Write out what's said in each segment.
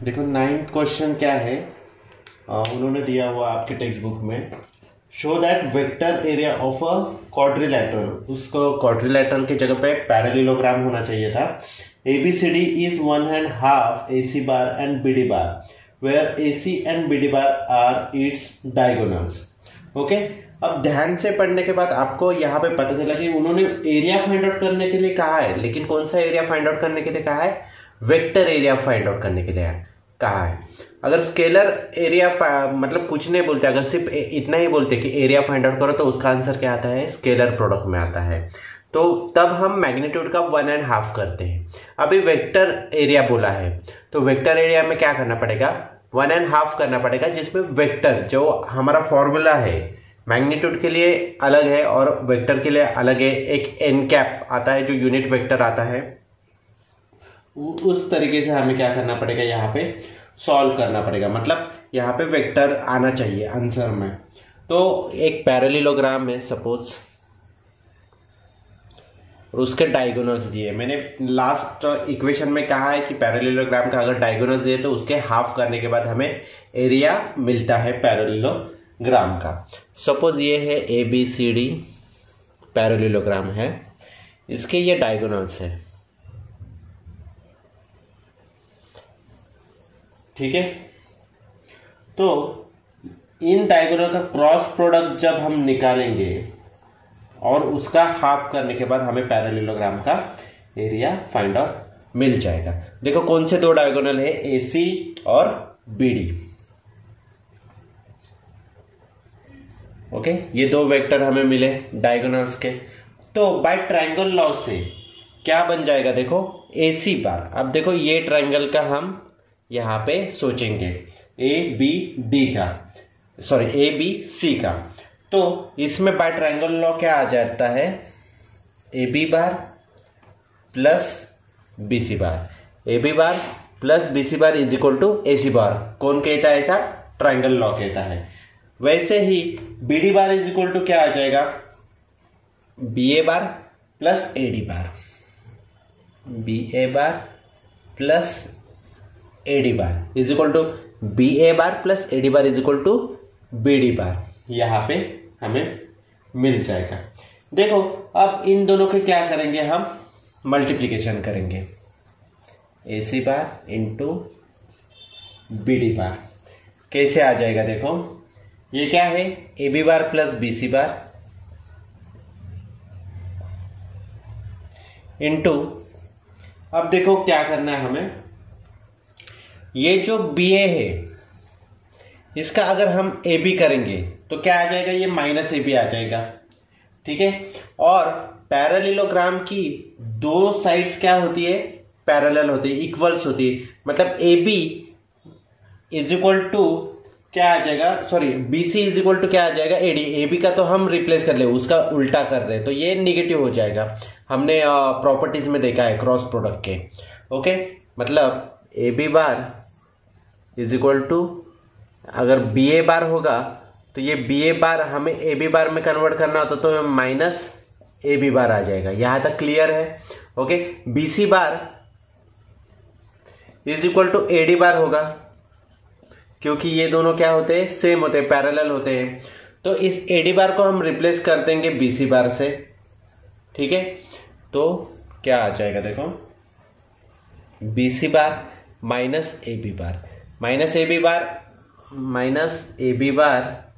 देखो 9th question क्या है, उन्होंने दिया हुआ आपके टेक्स्ट बुक में, show that vector area of a quadrilateral. उसको क्वाड्रिलैटरल की जगह पे पैरेललोग्राम होना चाहिए था। ABCD is 1.5 AC bar and BD bar where AC and BD bar are its diagonals. Okay, अब ध्यान से पढ़ने के बाद आपको यहाँ पे पता चला कि उन्होंने एरिया फाइंड आउट करने के लिए कहा है, लेकिन कौन सा एरिया फाइंड आउट करने के लिए कहा है? वेक्टर एरिया फाइंड आउट करने के लिए कहा है। अगर स्केलर एरिया मतलब कुछ नहीं बोलते, अगर सिर्फ इतना ही बोलते कि एरिया फाइंड आउट करो, तो उसका आंसर क्या आता है? स्केलर प्रोडक्ट में आता है। तो तब हम मैग्नीट्यूड का 1.5 करते हैं। अभी वेक्टर एरिया बोला है, तो वेक्टर एरिया में क्या करना पड़ेगा? 1.5 करना पड़ेगा, जिसमें वेक्टर जो हमारा फॉर्मूला है मैग्नीट्यूड के लिए अलग है और वेक्टर के लिए अलग है। एक एन कैप आता है जो यूनिट वेक्टर आता है, उस तरीके से हमें क्या करना पड़ेगा? यहाँ पे सॉल्व करना पड़ेगा, मतलब यहाँ पे वेक्टर आना चाहिए आंसर में। तो एक पैरेललोग्राम है सपोज, और उसके डायगोनल्स दिए। मैंने लास्ट इक्वेशन में कहा है कि पैरेललोग्राम का अगर डायगोनल्स दिए तो उसके हाफ करने के बाद हमें एरिया मिलता है पैरेललोग्राम का। सपोज ये है ABCD पैरेललोग्राम है, इसके ये डायगोनल्स है, ठीक है। तो इन डायगोनल का क्रॉस प्रोडक्ट जब हम निकालेंगे और उसका हाफ करने के बाद हमें पैरेललोग्राम का एरिया फाइंड आउट मिल जाएगा। देखो कौन से दो डायगोनल है? AC और BD। ओके, ये दो वेक्टर हमें मिले डायगोनल्स के। तो बाय ट्रायंगल लॉ से क्या बन जाएगा? देखो AC बार। अब देखो ये ट्रायंगल का हम यहां पे सोचेंगे ABD का, सॉरी ABC का। तो इसमें बाय ट्रायंगल लॉ क्या आ जाता है? AB bar plus BC bar, AB bar plus BC bar is equal to AC bar. कौन कहता है ऐसा? ट्रायंगल लॉ कहता है। वैसे ही BD bar is equal to क्या आ जाएगा? BA bar plus AD bar, BA bar plus AD bar is equal to BA bar plus AD bar is equal to BD bar. यहां पे हमें मिल जाएगा। देखो अब इन दोनों के क्या करेंगे? हम मल्टीप्लीकेशन करेंगे, AC बार इंटू BD बार। कैसे आ जाएगा? देखो ये क्या है? AB bar plus BC bar into, अब देखो क्या करना है हमें, ये जो BA है इसका अगर हम AB करेंगे तो क्या आ जाएगा? ये माइनस AB आ जाएगा, ठीक है। और पैरेललोग्राम की दो साइड्स क्या होती है? पैरेलल होती है, इक्वल्स होती है। मतलब AB इज इक्वल टू क्या आ जाएगा? Sorry, BC is equal to क्या आ जाएगा? AD। AB का तो हम रिप्लेस कर ले, उसका उल्टा कर रहे हैं, तो ये निगेटिव हो जाएगा। हमने प्रॉपर्टीज में देखा है क्रॉस प्रोडक्ट के। ओके, मतलब AB bar is equal to, अगर BA बार होगा तो ये BA बार हमें AB बार में कन्वर्ट करना होता तो माइनस AB बार आ जाएगा। यहां तक क्लियर है? Okay, BC bar is equal to AD bar होगा, क्योंकि ये दोनों क्या होते हैं? सेम होते हैं, पैरेलल होते हैं। तो इस AD बार को हम रिप्लेस कर देंगे BC बार से, ठीक है। तो क्या आ जाएगा? देखो BC bar minus AB bar, minus AB bar minus AB bar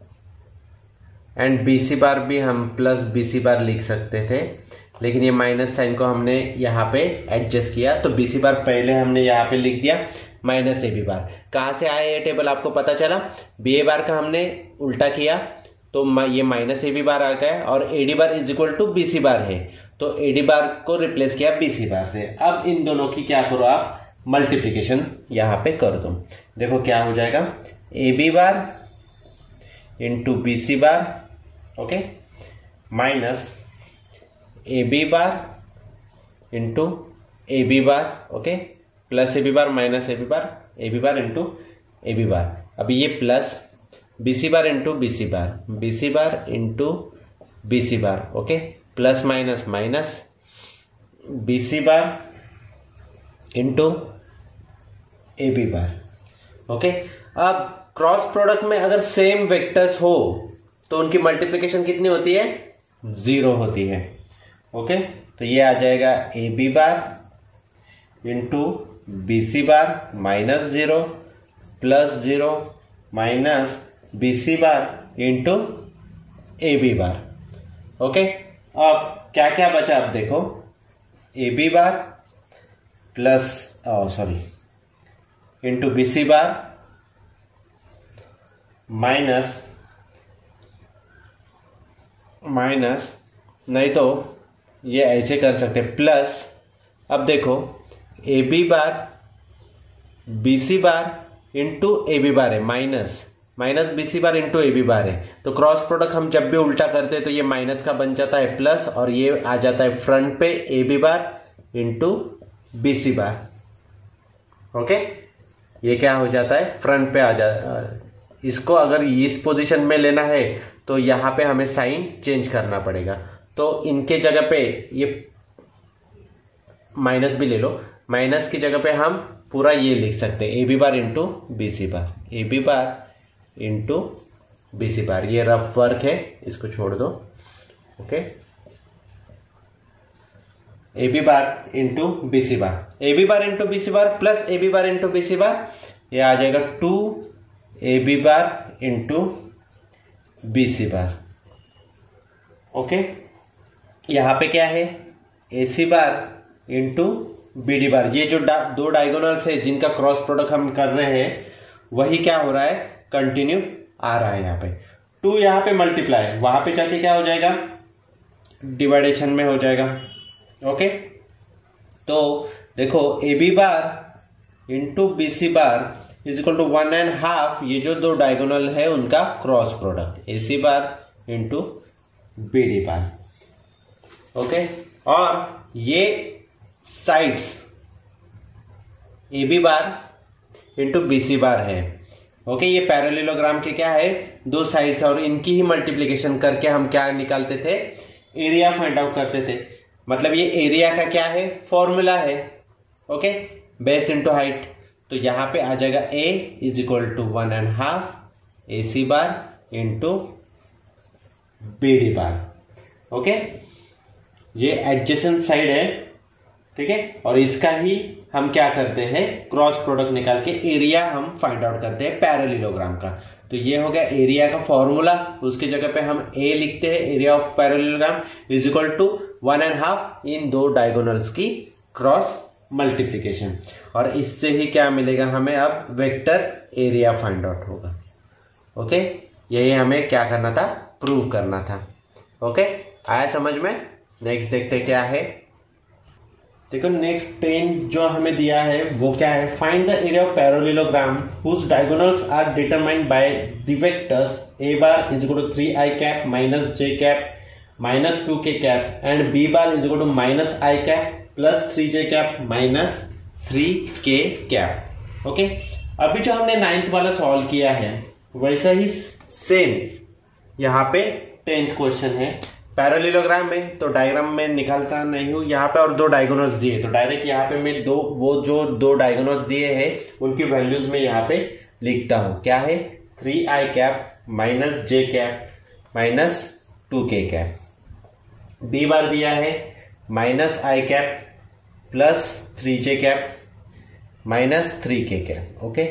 and BC बार भी हम प्लस BC बार लिख सकते थे, लेकिन ये माइनस साइन को हमने यहाँ पे एडजस्ट किया, तो BC बार पहले हमने यहाँ पे लिख दिया माइनस AB बार। कहाँ से आया ये टेबल आपको पता चला? BA बार का हमने उल्टा किया तो ये माइनस AB बार आ गया, और AD bar is equal to BC bar है, तो AD बार को रिप्लेस किया BC बार से। अब इन दोनों की क्या करो आप? मल्टीप्लीकेशन यहाँ पे कर दो। देखो क्या हो जाएगा? AB bar into BC bar, okay, minus AB bar into AB bar, okay, plus AB bar minus AB bar into AB bar. अभी ये plus BC bar into BC bar into BC bar, okay, plus minus minus BC bar into AB bar, okay, अब cross product में अगर same vectors हो तो उनकी multiplication कितनी होती है? 0 होती है। ओके, तो ये आ जाएगा A B bar into B C bar minus 0 plus 0 minus B C bar into A B bar. Okay, अब क्या क्या बचा? अब देखो, A B bar plus into B C bar minus नहीं तो ये ऐसे कर सकते प्लस, अब देखो A B bar B C bar into A B bar है minus B C bar into A B bar है, तो क्रॉस प्रोडक्ट हम जब भी उल्टा करते हैं तो ये माइनस का बन जाता है प्लस, और ये आ जाता है फ्रंट पे A B bar into B C bar. Okay, ये क्या हो जाता है? फ्रंट पे आ जाता। इसको अगर इस पोजीशन में लेना है तो यहां पे हमें साइन चेंज करना पड़ेगा, तो इनके जगह पे ये माइनस भी ले लो, माइनस की जगह पे हम पूरा ये लिख सकते हैं A B bar into B C bar, A B bar into B C bar. ये रफ वर्क है, इसको छोड़ दो। Okay, A B bar into B C bar, A B bar into B C bar plus A B bar into B C bar, ये आ जाएगा 2 A B bar into B C bar. Okay, यहां पे क्या है? A C bar into B D बार। ये जो दो डायगोनल्स है जिनका क्रॉस प्रोडक्ट हम कर रहे हैं, वही क्या हो रहा है? कंटिन्यू आ रहा है। यहाँ पे 2 यहाँ पे मल्टीप्लाई, वहां पे जाके क्या हो जाएगा? डिवाइडेशन में हो जाएगा। ओके, तो देखो A B bar into B C bar is equal to 1.5, ये जो दो डायगोनल है उनका cross product, A C bar into B D bar. Okay, और ये sides A B bar into B C bar है। ओके, ये पैरेललोग्राम के क्या है? 2 साइड्स, और इनकी ही मल्टीप्लिकेशन करके हम क्या निकालते थे? एरिया फाइंड आउट करते थे। मतलब ये एरिया का क्या है? फॉर्मूला है। ओके, बेस इंटू हाइट, तो यहां पे आ जाएगा A is equal to 1.5 A C bar into B D bar. Okay, ये एडजेसेंट साइड है, ठीक है, और इसका ही हम क्या करते हैं? क्रॉस प्रोडक्ट निकाल के एरिया हम फाइंड आउट करते हैं पैरेललोग्राम का। तो ये हो गया एरिया का फॉर्मूला, उसकी जगह पे हम ए लिखते हैं, area of parallelogram is equal to 1.5 in 2 diagonals की क्रॉस मल्टीप्लीकेशन, और इससे ही क्या मिलेगा हमें? अब वेक्टर एरिया फाइंड आउट होगा। ओके, यही हमें क्या करना था? प्रूव करना था। ओके, आया समझ में? नेक्स्ट देखते क्या है। देखो नेक्स्ट 10 जो हमें दिया है वो क्या है? Find the area of parallelogram whose diagonals are determined by the vectors a bar is equal to 3i cap minus j cap minus 2k cap and b bar is equal to minus i cap plus 3j cap minus 3k cap. Okay, अभी जो हमने 9th वाला solve किया है वैसा ही same यहाँ पे 10th question है। पैरेललोग्राम में तो डायग्राम में निकालता नहीं हूं, यहाँ पे और 2 डायगोनल्स दिए तो डायरेक्ट यहाँ पे मैं जो 2 डायगोनल्स दिए हैं उनकी वैल्यूज में यहाँ पे लिखता हूं। क्या है? 3i cap minus j cap minus 2k cap. b बार दिया है minus i cap plus 3j cap minus 3k cap. Okay,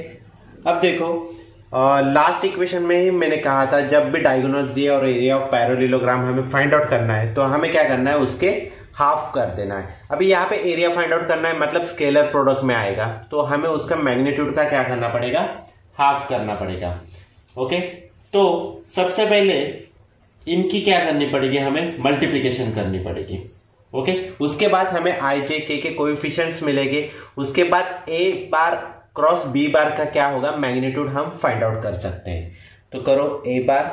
अब देखो लास्ट इक्वेशन में ही मैंने कहा था जब भी डायगोनल्स दिए और एरिया ऑफ पैरेललोग्राम हमें फाइंड आउट करना है तो हमें क्या करना है? उसके हाफ कर देना है। अभी यहाँ पे एरिया फाइंड आउट करना है, मतलब स्केलर प्रोडक्ट में आएगा, तो हमें उसका मैग्नीट्यूड का क्या करना पड़ेगा? हाफ करना पड़ेगा। ओके, तो सबसे पहले इनकी क्या करनी पड़ेगी? हमें मल्टीप्लीकेशन करनी पड़ेगी। ओके, उसके बाद हमें आई जे के कोएफिशिएंट्स मिलेंगे। उसके बाद ए बार क्रॉस बी बार का क्या होगा? मैग्नीट्यूड हम फाइंड आउट कर सकते हैं। तो करो ए बार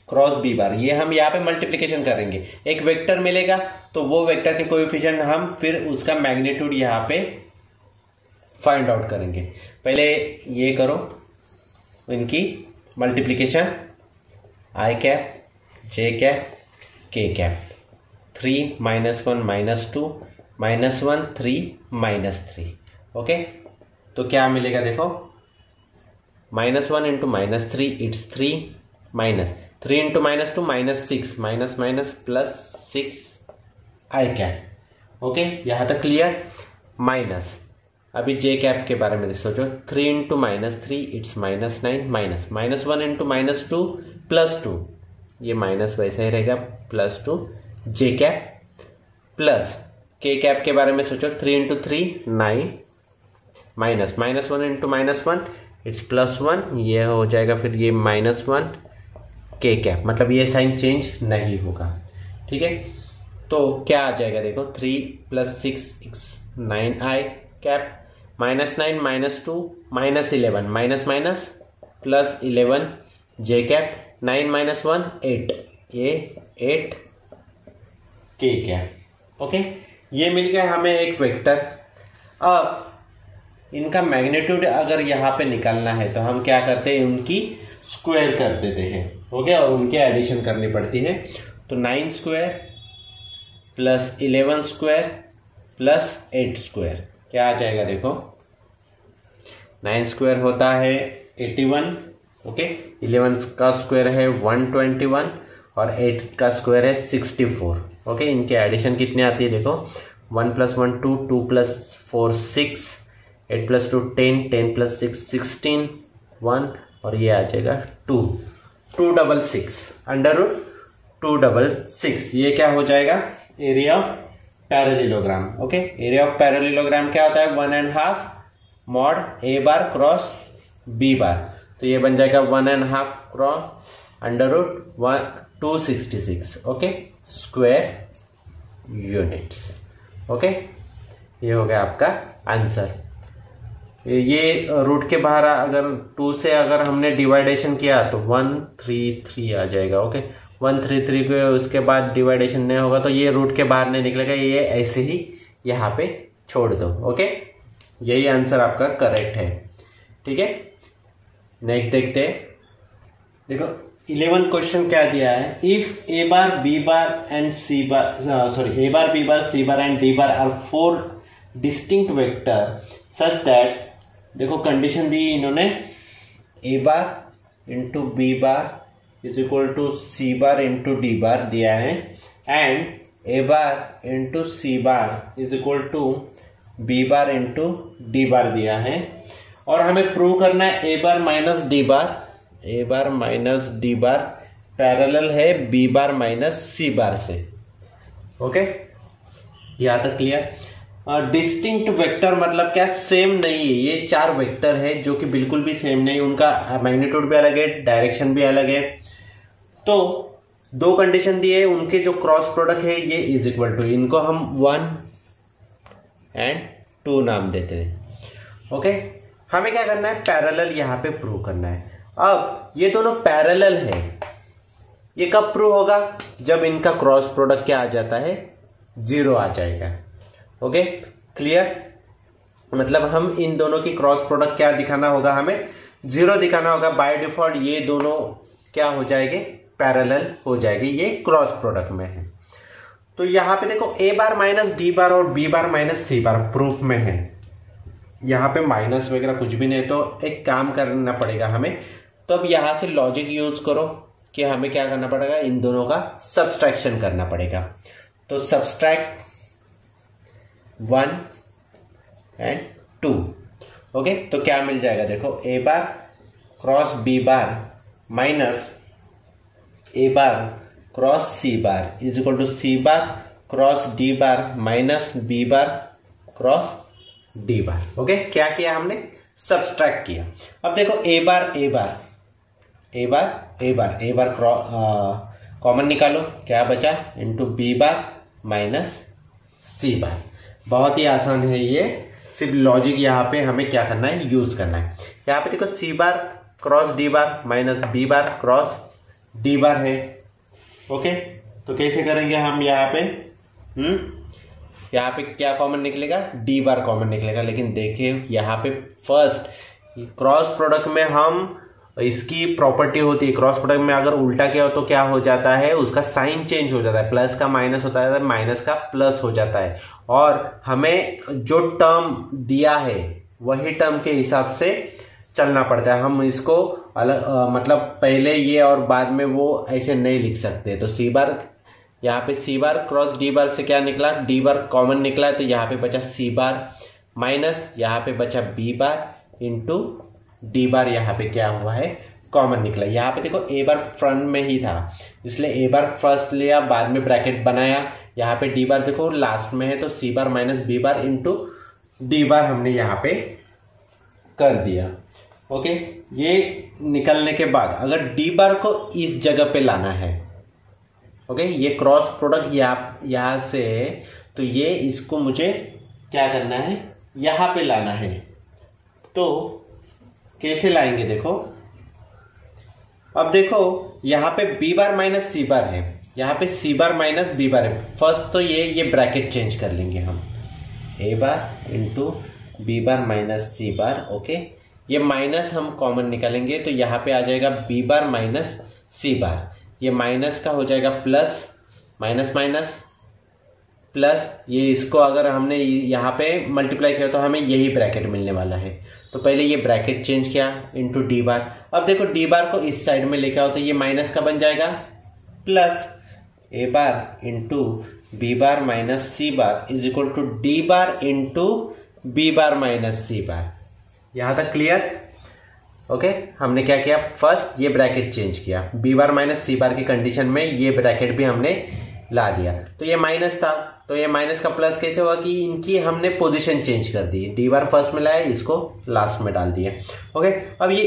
क्रॉस बी बार, ये हम यहाँ पे मल्टीप्लीकेशन करेंगे, एक वेक्टर मिलेगा तो वो वेक्टर के कोएफिशिएंट हम फिर उसका मैग्नीट्यूड यहाँ पे फाइंड आउट करेंगे। पहले ये करो इनकी मल्टीप्लीकेशन, आई कैप जे कैप के कैप, 3 -1 -2 -1 3 -3। ओके, तो क्या मिलेगा? देखो -1 into -3 it's 3 minus 3 into -2 -6 minus minus +6 I cap. Okay, यहां तक क्लियर। माइनस अभी जे कैप के बारे में सोचो, 3 इंटू -3 इट्स -9 माइनस -1 इंटू -2 +2, ये माइनस वैसे ही रहेगा +2 जे कैप प्लस के कैप के बारे में सोचो, 3 इंटू 3 9 माइनस -1 इंटू -1 इट्स +1, ये हो जाएगा फिर ये -1 के कैप, मतलब ये साइन चेंज नहीं होगा। ठीक है, तो क्या आ जाएगा देखो, 3 + 6 9 आई कैप, -9 -2 -11 माइनस माइनस +11 जे कैप, 9 - 1 8, ये 8 के कैप। ओके, ये मिल गया हमें एक वेक्टर। अब इनका मैग्नीट्यूड अगर यहाँ पे निकालना है तो हम क्या करते हैं, उनकी स्क्वायर कर देते हैं। ओके, और उनके एडिशन करनी पड़ती है। तो 9 square plus 11 square plus 8 square क्या आ जाएगा देखो, 9 स्क्वायर होता है 81। ओके, 11 का स्क्वायर है 121 और 8 का स्क्वायर है 64। ओके, इनके एडिशन कितने आती है देखो, 1 + 1 2, 2 + 4 6, 8 + 2 10, 10 + 6 16 1 और ये आ जाएगा 2 266 √ 266। ये क्या हो जाएगा, area of parallelogram. Okay, area of parallelogram क्या होता है, 1.5 mod a bar cross b बार, तो ये बन जाएगा 1.5 cross √ 266। Okay, square units. Okay, ये हो गया आपका आंसर। ये रूट के बाहर अगर 2 से अगर हमने डिवाइडेशन किया तो 133 आ जाएगा। ओके, 133 को उसके बाद डिवाइडेशन नहीं होगा तो ये रूट के बाहर नहीं निकलेगा, ये ऐसे ही यहाँ पे छोड़ दो। ओके, यही आंसर आपका करेक्ट है। ठीक है, नेक्स्ट देखते हैं। देखो 11 क्वेश्चन क्या दिया है, if a bar b bar and c bar a bar b bar c bar and d bar are 4 distinct vector such that, देखो कंडीशन दी इन्होंने, a bar into b bar is equal to c bar into d bar दिया है and a bar into c bar is equal to b bar into d bar दिया है, और हमें prove करना है a bar minus d bar parallel है b bar minus c बार से। ओके, यहां तक क्लियर। डिस्टिंक्ट वेक्टर मतलब क्या, सेम नहीं है। ये 4 वेक्टर है जो कि बिल्कुल भी सेम नहीं, उनका मैग्नीट्यूड भी अलग है, डायरेक्शन भी अलग है। तो 2 कंडीशन दिए, उनके जो क्रॉस प्रोडक्ट है ये इज इक्वल टू, इनको हम 1 एंड 2 नाम देते हैं। ओके, हमें क्या करना है, पैरेलल यहां पे प्रूव करना है। अब ये दोनों पैरेलल है, ये कब प्रूव होगा, जब इनका क्रॉस प्रोडक्ट क्या आ जाता है, 0 आ जाएगा। Okay, clear. मतलब हम इन दोनों की क्रॉस प्रोडक्ट क्या दिखाना होगा, हमें 0 दिखाना होगा। बाय डिफॉल्ट ये दोनों क्या हो जाएंगे, पैरेलल हो जाएंगे, ये क्रॉस प्रोडक्ट में है। तो यहां पे देखो a बार माइनस d बार और b बार माइनस c बार प्रूफ में है, यहां पे माइनस वगैरह कुछ भी नहीं, तो एक काम करना पड़ेगा हमें। तो अब यहां से लॉजिक यूज करो कि हमें क्या करना पड़ेगा, इन दोनों का सब्सट्रैक्शन करना पड़ेगा। तो सब्सट्रैक्ट 1 एंड 2। ओके, तो क्या मिल जाएगा देखो, a bar cross b bar minus a bar cross c bar is equal to c bar cross d bar minus b bar cross d bar. Okay, क्या किया हमने, सब्सट्रैक्ट किया। अब देखो a बार कॉमन निकालो, क्या बचा, into b bar minus c बार। बहुत ही आसान है ये, सिर्फ लॉजिक यहाँ पे हमें क्या करना है, यूज करना है। यहाँ पे देखो c bar cross d bar minus b bar cross d बार है। ओके, तो कैसे करेंगे हम, यहाँ पे यहाँ पे क्या कॉमन निकलेगा, d बार कॉमन निकलेगा। लेकिन देखिए यहाँ पे फर्स्ट क्रॉस प्रोडक्ट में हम, इसकी प्रॉपर्टी होती है, क्रॉस प्रोडक्ट में अगर उल्टा किया हो तो क्या हो जाता है, उसका साइन चेंज हो जाता है, प्लस का माइनस होता है, माइनस का प्लस हो जाता है। और हमें जो टर्म दिया है वही टर्म के हिसाब से चलना पड़ता है। हम इसको अलग मतलब पहले ये और बाद में वो ऐसे नहीं लिख सकते। तो सी बार, यहाँ पे सी बार क्रॉस डी बार से क्या निकला, डी बार कॉमन निकला, तो यहाँ पे बचा सी बार माइनस यहाँ पे बचा B bar into D bar, यहाँ पे क्या हुआ है कॉमन निकला। यहाँ पे देखो ए बार फ्रंट में ही था इसलिए ए बार फर्स्ट लिया, बाद में ब्रैकेट बनाया। यहाँ पे डी बार देखो लास्ट में है तो C bar minus B bar into D bar हमने यहाँ पे कर दिया। ओके, ये निकलने के बाद अगर डी बार को इस जगह पे लाना है, ओके, ये क्रॉस प्रोडक्ट यहां से, तो ये इसको मुझे क्या करना है यहां पे लाना है। तो कैसे लाएंगे देखो, अब देखो यहां पे B bar minus C bar है, यहां पे सी बार माइनस बी बार है। फर्स्ट तो ये ब्रैकेट चेंज कर लेंगे हम, ए bar into B bar minus C bar. Okay, ये माइनस हम कॉमन निकालेंगे तो यहाँ पे आ जाएगा B bar minus C bar, ये माइनस का हो जाएगा प्लस, माइनस माइनस प्लस, ये इसको अगर हमने यहाँ पे मल्टीप्लाई किया तो हमें यही ब्रैकेट मिलने वाला है। तो पहले ये ब्रैकेट चेंज किया इंटू डी बार। अब देखो डी बार को इस साइड में लेके आओ तो ये माइनस का बन जाएगा plus A bar into B bar minus C bar is equal to D bar into B bar minus C bar. यहां तक क्लियर? ओके, हमने क्या किया, फर्स्ट ये ब्रैकेट चेंज किया, B bar minus C bar की कंडीशन में ये ब्रैकेट भी हमने ला दिया। तो ये माइनस था तो ये माइनस का प्लस कैसे हुआ कि इनकी हमने पोजीशन चेंज कर दी, डी बार फर्स्ट में लाया, इसको लास्ट में डाल दिया। ओके, अब ये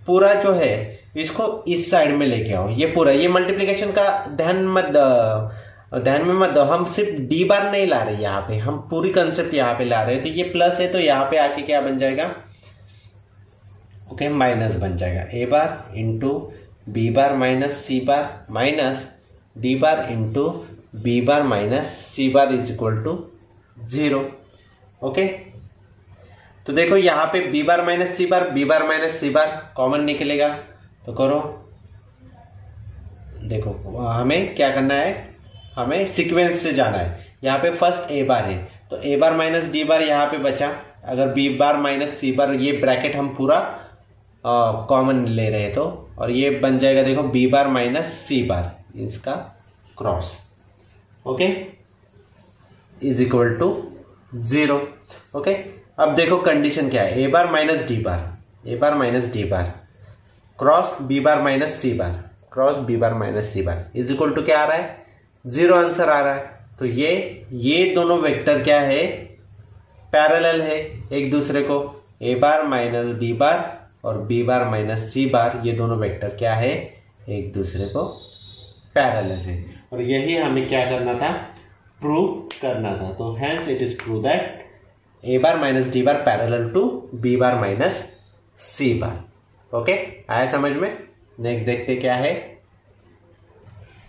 पूरा जो है इसको इस साइड में लेके आओ, ये पूरा, ये मल्टीप्लीकेशन का ध्यान में मत दो, हम सिर्फ डी बार नहीं ला रहे यहाँ पे, हम पूरी कंसेप्ट यहाँ पे ला रहे हैं। तो ये प्लस है तो यहाँ पे आके क्या बन जाएगा, ओके, माइनस बन जाएगा, A bar into B bar minus C bar minus D bar into B bar minus C bar is equal to 0। Okay, तो देखो यहाँ पे B bar minus C bar, B bar minus C bar common निकलेगा, तो करो, देखो हमें क्या करना है, हमें सीक्वेंस से जाना है। यहाँ पे फर्स्ट ए बार है तो A bar minus D bar यहाँ पे बचा, अगर B bar minus C bar, ये ब्रैकेट हम पूरा कॉमन ले रहे तो, और ये बन जाएगा देखो B bar minus C bar, इसका cross, okay, is equal to 0। Okay, अब देखो कंडीशन क्या है, A bar minus D bar, A bar minus D bar cross B bar minus C bar, cross B bar minus C bar is equal to क्या आ रहा है, 0 answer आ रहा है। तो ये दोनों वेक्टर क्या है, पैरेलल है एक दूसरे को, ए बार माइनस डी बार और B bar minus C bar, ये दोनों वेक्टर क्या है, एक दूसरे को पैरेलल है। और यही हमें क्या करना था, प्रूव करना था। तो hence it is prove that A bar minus D bar parallel to B bar minus C bar. Okay, आया समझ में? नेक्स्ट देखते क्या है,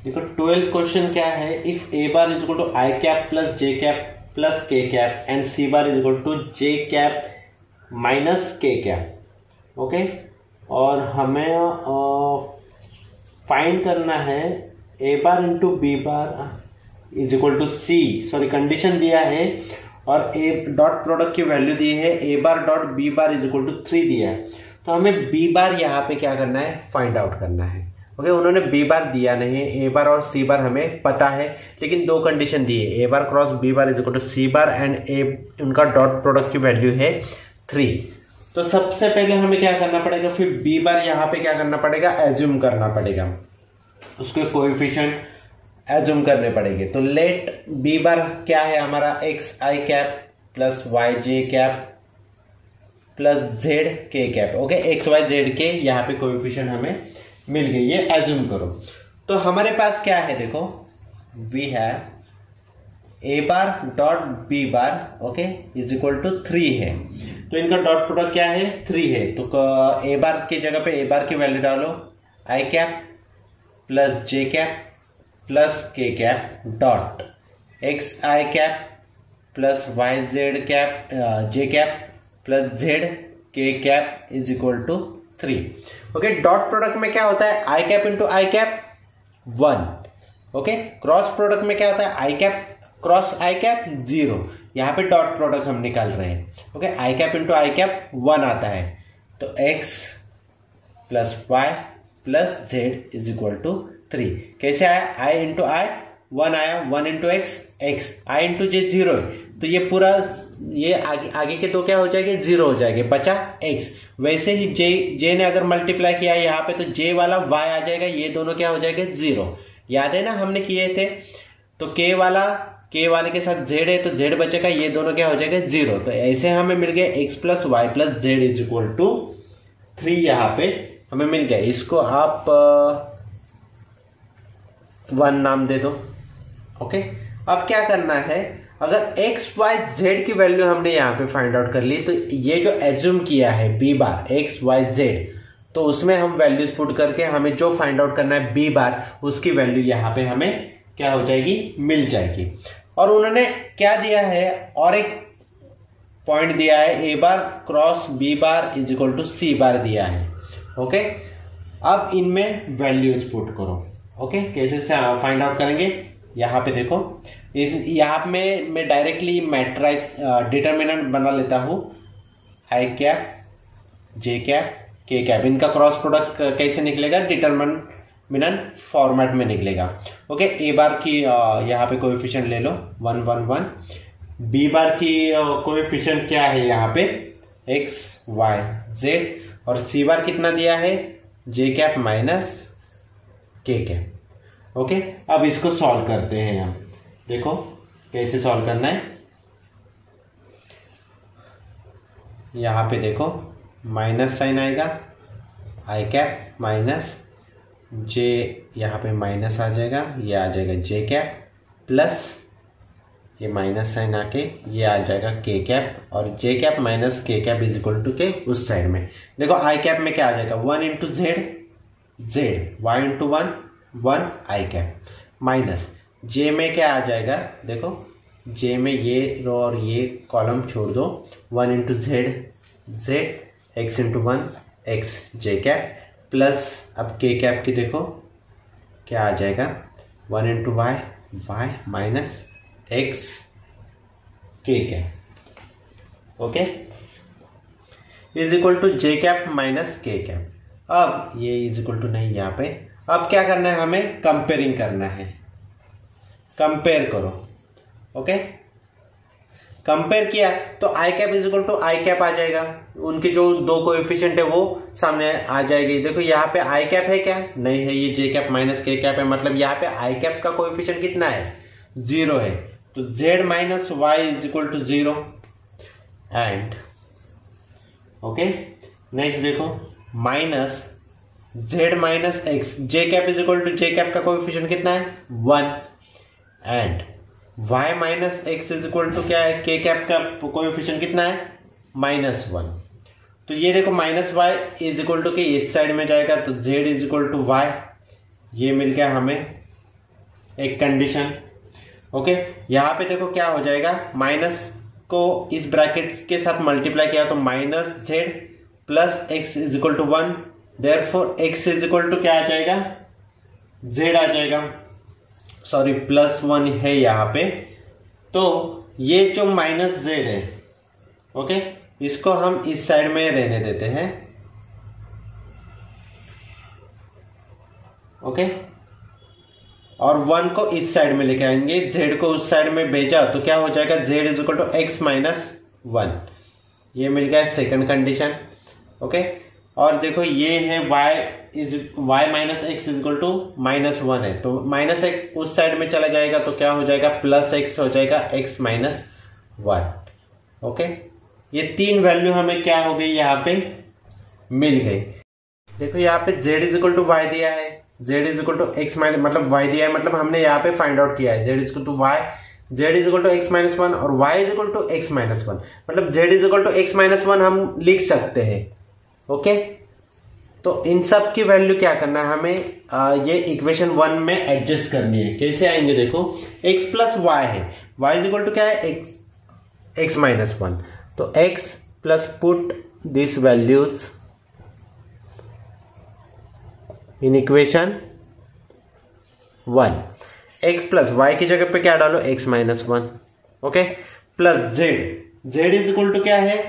देखो 12th क्वेश्चन क्या है, if A bar is equal to I cap plus J cap plus K cap and C bar is equal to J cap minus K cap. Okay, और हमें फाइंड करना है A bar into B bar is equal to C, sorry condition दिया है, और A dot product की value दी है, A bar dot B bar is equal to 3 दिया है। तो हमें बी बार यहाँ पे क्या करना है, फाइंड आउट करना है। ओके, उन्होंने बी बार दिया नहीं है, ए बार और सी बार हमें पता है, लेकिन दो कंडीशन दी है, A bar cross B bar is equal to C bar and A उनका डॉट प्रोडक्ट की वैल्यू है 3। तो सबसे पहले हमें क्या करना पड़ेगा, फिर बी बार यहाँ पे क्या करना पड़ेगा, एज्यूम करना पड़ेगा, उसके कोएफिशिएंट एज्यूम करने पड़ेंगे। तो लेट बी बार क्या है हमारा, एक्स आई कैप प्लस वाई जे कैप प्लस जेड के cap. Okay, x y z के यहाँ पे कोएफिशिएंट हमें मिल गए, ये एज्यूम करो। तो हमारे पास क्या है, देखो we have A bar dot B bar, okay, is equal to 3 है, तो इनका डॉट प्रोडक्ट क्या है, 3 है। तो ए बार की जगह पे ए बार की वैल्यू डालो, I cap plus J cap plus K cap dot X I cap plus Y Z cap J cap plus Z के cap is equal to 3। Okay, dot product में क्या होता है, I cap into I cap 1। Okay, cross product में क्या होता है, I cap cross I cap 0। यहाँ पे डॉट प्रोडक्ट हम निकाल रहे हैं। Okay, I cap into I cap 1 आता है, तो x plus y plus z is equal to 3। कैसे आया? i इंटू आई 1 आया, 1 into x x, i into j 0 है, तो ये पूरा ये आगे के दो क्या हो जाएंगे? 0 हो जाएंगे, बचा x। वैसे ही जे ने अगर मल्टीप्लाई किया यहाँ पे तो जे वाला y आ जाएगा, ये दोनों क्या हो जाएंगे? 0। याद है ना हमने किए थे? तो k वाले के साथ z है तो z बचेगा, ये दोनों क्या हो जाएगा? 0। तो ऐसे हमें मिल गया x plus y plus z is equal to 3 यहाँ पे हमें मिल गया। इसको आप 1 नाम दे दो। ओके, अब क्या करना है, अगर x y z की वैल्यू हमने यहाँ पे फाइंड आउट कर ली, तो ये जो एज्यूम किया है b बार x y z, तो उसमें हम वैल्यूज पुट करके हमें जो फाइंड आउट करना है b बार, उसकी वैल्यू यहाँ पे हमें क्या हो जाएगी? मिल जाएगी। और उन्होंने क्या दिया है? और एक पॉइंट दिया है, a bar cross b bar is equal to c bar दिया है। ओके, अब इनमें वैल्यूज पुट करो। ओके, कैसे फाइंड आउट करेंगे? यहाँ पे देखो, यहाँ में मैं डायरेक्टली मैट्रिक्स डिटर्मिनेंट बना लेता हूँ, आई कैप जे कैप के कैप, इनका क्रॉस प्रोडक्ट कैसे निकलेगा? डिटर्मिनेंट फॉर्मेट में निकलेगा। ओके, ए बार की यहाँ पे कोएफिशिएंट ले लो 1 1 1, बी बार की कोएफिशिएंट क्या है यहाँ पे? एक्स वाई जेड, और सी बार कितना दिया है? जे cap minus K cap. Okay, अब इसको सॉल्व करते हैं हम। देखो कैसे सॉल्व करना है। यहां पे देखो माइनस साइन आएगा, आई कैप माइनस जे, यहां पे माइनस आ जाएगा, ये आ जाएगा जे कैप प्लस ये माइनस साइन आके ये आ जाएगा के कैप, और जे cap minus K cap is equal to के उस साइड में। देखो आई कैप में क्या आ जाएगा? 1 into Z z, y into 1 1 i cap, minus j में क्या आ जाएगा? देखो जे में ये रो और ये कॉलम छोड़ दो, 1 into Z Z, X into 1 X J cap, plus अब के कैप की देखो क्या आ जाएगा? 1 into Y Y minus X K cap. Okay, is equal to J cap minus K cap. अब ये इज इक्वल टू नहीं यहाँ पे। अब क्या करना है? हमें कंपेयरिंग करना है। कंपेयर करो। ओके, कंपेयर किया तो I cap is equal to I cap आ जाएगा, उनके जो दो कोएफिशिएंट है वो सामने आ जाएगी। देखो यहाँ पे आई कैप है क्या? नहीं है, ये जे कैप माइनस के कैप है, मतलब यहाँ पे आई कैप का कोएफिशिएंट कितना है? 0 है। तो z minus Y is equal to 0 and okay, next देखो minus z minus X, J cap is equal to J cap का कोएफिशिएंट कितना है? 1 and y minus x is equal to क्या है? के कैप का कोएफिशिएंट कितना है? -1। तो ये देखो minus Y is equal to के इस साइड में जाएगा, तो z is equal to y, ये मिल गया हमें एक कंडीशन। ओके, यहां पे देखो क्या हो जाएगा? माइनस को इस ब्रैकेट के साथ मल्टीप्लाई किया तो minus z plus x is equal to 1, therefore x is equal to क्या आ जाएगा? z आ जाएगा, सॉरी +1 है यहाँ पे। तो ये जो माइनस जेड है, ओके, इसको हम इस साइड में रहने देते हैं। ओके, और 1 को इस साइड में लेके आएंगे, z को उस साइड में भेजा तो क्या हो जाएगा? z is equal to x minus 1, ये मिल गया सेकंड कंडीशन। ओके, और देखो ये है y minus x is equal to -1 है, तो माइनस एक्स उस साइड में चला जाएगा तो क्या हो जाएगा? प्लस एक्स हो जाएगा, x माइनस 1। ओके, ये 3 वैल्यू हमें क्या हो गई? यहाँ पे मिल गई। देखो यहाँ पे z is equal to y दिया है, z is equal to x minus, मतलब y दिया है, मतलब हमने यहाँ पे फाइंड आउट किया है z is equal to y, z is equal to x minus 1 और y is equal to x minus 1, मतलब z is equal to x minus 1 हम लिख सकते हैं। ओके, तो इन सब की वैल्यू क्या करना है हमें? ये इक्वेशन 1 में एडजस्ट करनी है। कैसे आएंगे? देखो x प्लस वाई है, y इज इक्वल टू क्या है? एक्स माइनस 1, तो x plus put this values in equation 1, x plus y की जगह पे क्या डालो? x minus 1। Okay, plus z is equal to क्या है?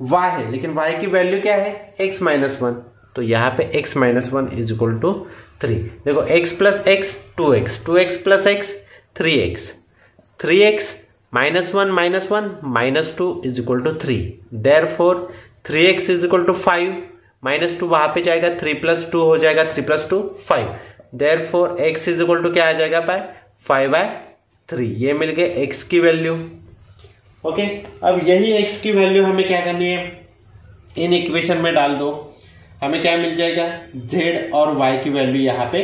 y है, लेकिन y की वैल्यू क्या है x माइनस वन, तो यहाँ पे x minus one is equal to 3। देखो x plus x 2x, 2x plus x 3x, 3x minus one minus two is equal to 3। Therefore 3x is equal to 5, minus two वहां पे जाएगा, 3 plus two हो जाएगा, 3 plus two 5। Therefore x is equal to क्या आ जाएगा bye 5/3। ये मिल गए x की वैल्यू। ओके, अब यही x की वैल्यू हमें क्या करनी है, इन इक्वेशन में डाल दो, हमें क्या मिल जाएगा, z और y की वैल्यू यहां पे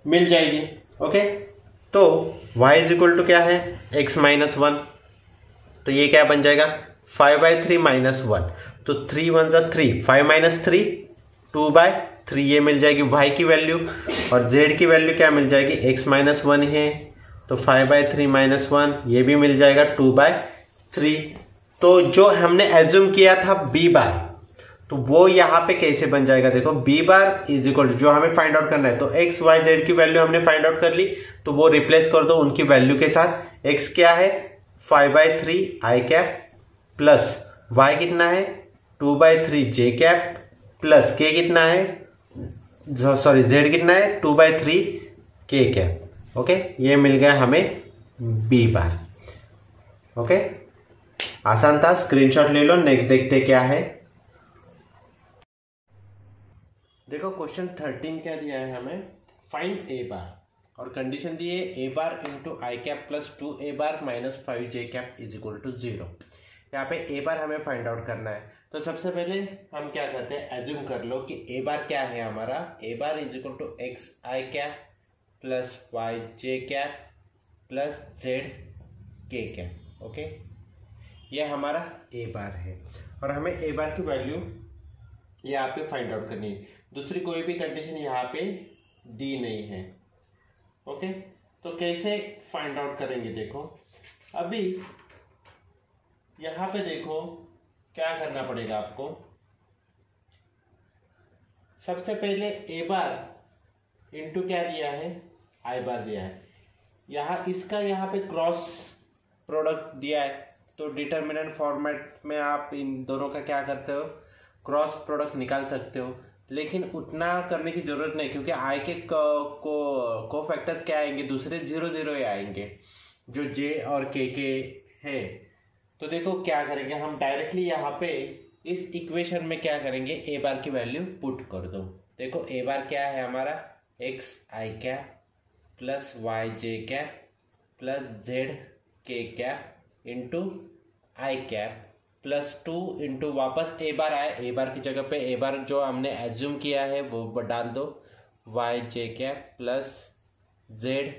मिल जाएगी। ओके, तो y इज इक्वल टू क्या है x माइनस वन, तो ये क्या बन जाएगा 5/3 माइनस वन, तो 3 1 जा 3, 5 माइनस 3 2/3, ये मिल जाएगी y की वैल्यू। और z की वैल्यू क्या मिल जाएगी, x माइनस वन है, तो 5/3 माइनस वन, ये भी मिल जाएगा 2/3। तो जो हमने एज्यूम किया था b बार, तो वो यहां पे कैसे बन जाएगा, देखो b bar is equal to, जो हमें फाइंड आउट करना है, तो x y z की वैल्यू हमने फाइंड आउट कर ली, तो वो रिप्लेस कर दो उनकी वैल्यू के साथ। x क्या है 5/3 i कैप, प्लस y कितना है 2/3 j कैप, प्लस k कितना है, सॉरी z कितना है 2/3 k कैप। ओके, ये मिल गया हमें b बार। ओके, आसान था, स्क्रीनशॉट ले लो। नेक्स्ट देखते क्या है। देखो क्वेश्चन 13 क्या दिया है हमें, फाइंड ए बार, और कंडीशन दी है A bar into I cap plus 2a bar minus 5j cap is equal to 0। यहाँ पे ए बार हमें फाइंड आउट करना है, तो सबसे पहले हम क्या करते हैं, एज्यूम कर लो कि ए बार क्या है हमारा, A bar is equal to X I cap plus Y J cap plus Z के कैप। ओके, ये हमारा ए बार है, और हमें ए बार की वैल्यू यहाँ पे फाइंड आउट करनी है। दूसरी कोई भी कंडीशन यहाँ पे दी नहीं है। ओके, तो कैसे फाइंड आउट करेंगे, देखो अभी यहां पे देखो क्या करना पड़ेगा आपको। सबसे पहले ए बार इंटू क्या दिया है, आई बार दिया है, यहां इसका यहाँ पे क्रॉस प्रोडक्ट दिया है, तो डिटर्मिनेंट फॉर्मेट में आप इन दोनों का क्या करते हो, क्रॉस प्रोडक्ट निकाल सकते हो, लेकिन उतना करने की जरूरत नहीं, क्योंकि आई के को फैक्टर्स क्या आएंगे, दूसरे 0 0 ही आएंगे जो जे और के है। तो देखो क्या करेंगे, हम डायरेक्टली यहाँ पे इस इक्वेशन में क्या करेंगे, ए बार की वैल्यू पुट कर दो। देखो ए बार क्या है हमारा, एक्स आई कैप प्लस वाई जे कैप प्लस जेड के कैप इंटू आई कैप प्लस 2 इंटू वापस ए बार आए, ए बार की जगह पे ए बार जो हमने एज्यूम किया है वो डाल दो, वाई जे कैप प्लस जेड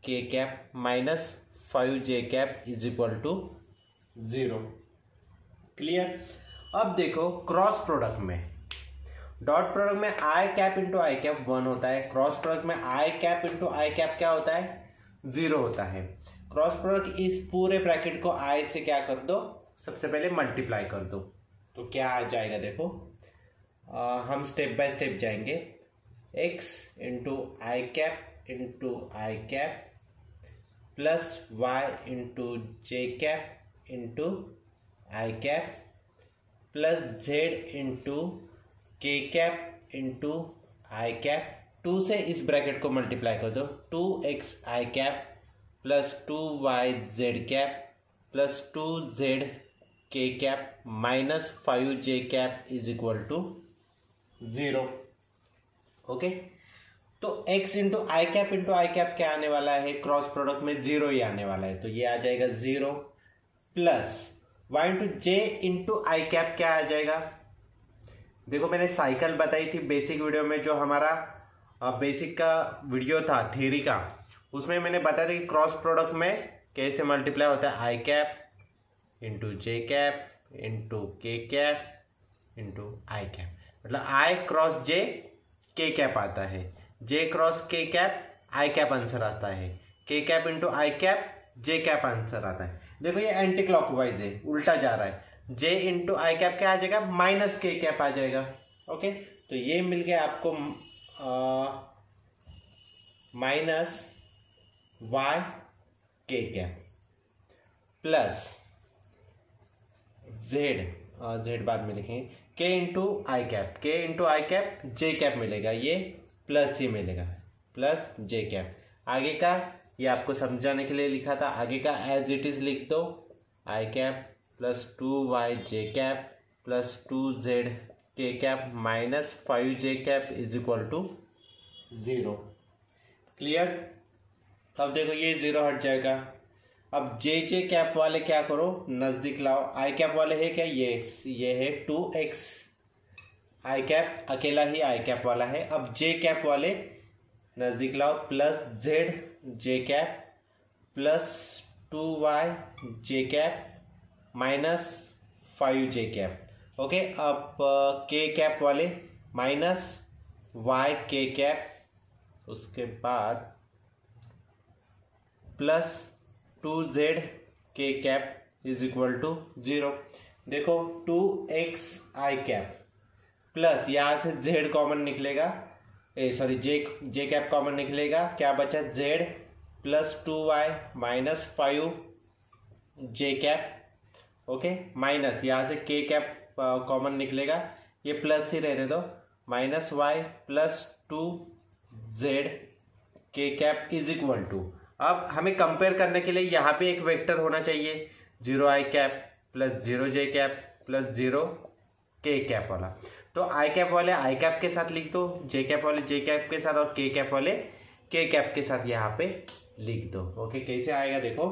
के cap minus 5j cap is equal to 0। Clear. अब देखो क्रॉस प्रोडक्ट में, डॉट प्रोडक्ट में i cap into I cap 1 होता है, क्रॉस प्रोडक्ट में i cap into I cap क्या होता है 0 होता है। क्रॉस प्रोडक्ट इस पूरे ब्रैकेट को आई से क्या कर दो, सबसे पहले मल्टीप्लाई कर दो, तो क्या आ जाएगा, देखो हम स्टेप बाय स्टेप जाएंगे। x इंटू आई cap plus y into J cap into आई cap plus z into K cap into आई कैप, 2 से इस ब्रैकेट को मल्टीप्लाई कर दो, 2x I cap plus 2y Z cap plus 2z के cap minus 5j cap is equal to 0। Okay, तो x into आई cap क्या आने वाला है, क्रॉस प्रोडक्ट में 0 ही आने वाला है, तो ये आ जाएगा 0 plus y into J into आई कैप क्या आ जाएगा। देखो मैंने साइकिल बताई थी बेसिक वीडियो में, जो हमारा बेसिक का वीडियो था थ्योरी का, उसमें मैंने बताया था कि क्रॉस प्रोडक्ट में कैसे मल्टीप्लाई होता है, I cap into J cap into K cap into I cap, मतलब आई क्रॉस जे के कैप आता है, जे क्रॉस के कैप आई कैप आंसर आता है, के कैप इंटू आई कैप जे कैप आंसर आता है। देखो ये एंटी क्लॉकवाइज है, उल्टा जा रहा है, जे इंटू आई कैप क्या आ जाएगा, माइनस के कैप आ जाएगा। ओके, तो ये मिल गया आपको माइनस वाई के कैप प्लस जेड जेड बाद में लिखेंगे, के इंटू आई कैप, के इंटू आई कैप जे कैप मिलेगा, ये प्लस ये मिलेगा प्लस जे कैप। आगे का ये आपको समझाने के लिए लिखा था, आगे का एज इट इज लिख दो, i cap plus 2y J cap plus 2z के cap minus 5j cap is equal to 0। Clear. अब देखो ये 0 हट जाएगा। अब जे कैप वाले क्या करो, नजदीक लाओ। आई कैप वाले है क्या, ये है 2x, आई कैप अकेला ही आई कैप वाला है। अब जे कैप वाले नजदीक लाओ, plus z J cap plus 2y जे cap minus 5j cap. Okay, अब के कैप वाले माइनस y के कैप, उसके बाद प्लस 2z के कैप इज इक्वल टू 0। देखो 2x आई कैप प्लस यहां से z कॉमन निकलेगा, सॉरी जे कैप कॉमन निकलेगा, क्या बचा z plus 2y minus 5j cap. Okay, minus यहाँ से के कैप कॉमन निकलेगा, ये प्लस ही रहने दो, माइनस y प्लस 2z के कैप इज इक्वल टू। अब हमें कंपेयर करने के लिए यहाँ पे एक वेक्टर होना चाहिए, 0 आई कैप प्लस 0 जे कैप प्लस 0 के कैप वाला। तो आई कैप वाले आई कैप के साथ लिख दो, जे कैप वाले जे कैप के साथ, और के कैप वाले के कैप के साथ यहाँ पे लिख दो। ओके, कैसे आएगा देखो,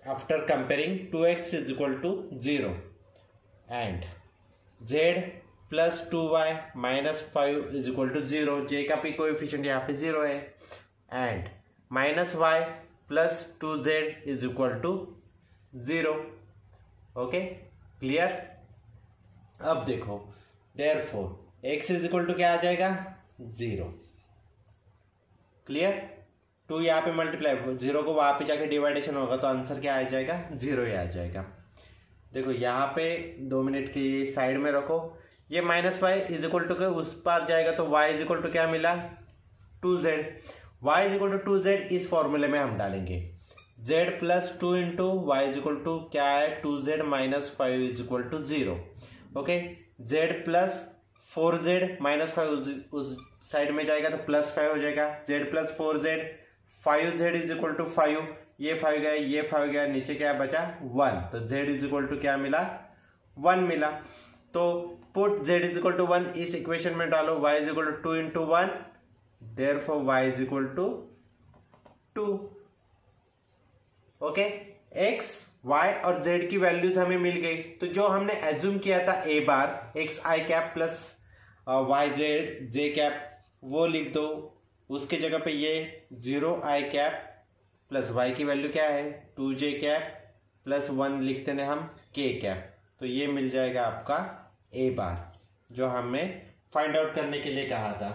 after comparing 2x is equal to 0 and z plus 2y minus 5 is equal to 0, j का भी कोएफिशिएंट यहाँ पे 0 है, and minus y plus 2z is equal to 0। Okay, clear. अब देखो therefore x is equal to क्या आ जाएगा, 0। क्लियर। 2 यहाँ पे मल्टीप्लाई, 0 को वहां पे जाके डिवाइडेशन होगा तो आंसर क्या आ जाएगा, 0 ही आ जाएगा। देखो यहाँ पे 2 मिनट की साइड में रखो, ये minus Y is equal to के उस पार जाएगा तो y इज इक्वल टू क्या मिला, 2z। y is equal to 2z इस फॉर्मूले में हम डालेंगे, z plus 2 into y is equal to क्या है, 2z minus 5 is equal to 0। Okay, z plus 4z minus 5 उस साइड में जाएगा तो प्लस 5 हो जाएगा, z plus 4z 5z is equal to 5, ये 5 गया, ये 5 गया, नीचे क्या बचा 1, तो z इज इक्वल टू क्या मिला, 1 मिला। तो put z is equal to 1 इस इक्वेशन में डालो, y is equal to 2 into 1, therefore y is equal to 2। Okay, x y और z की वैल्यूज हमें मिल गई, तो जो हमने एज्यूम किया था a bar x I cap plus y J cap वो लिख दो, उसके जगह पे ये 0 आई कैप प्लस y की वैल्यू क्या है 2j कैप प्लस 1 लिखते हैं हम k कैप, तो ये मिल जाएगा आपका a बार जो हमें फाइंड आउट करने के लिए कहा था।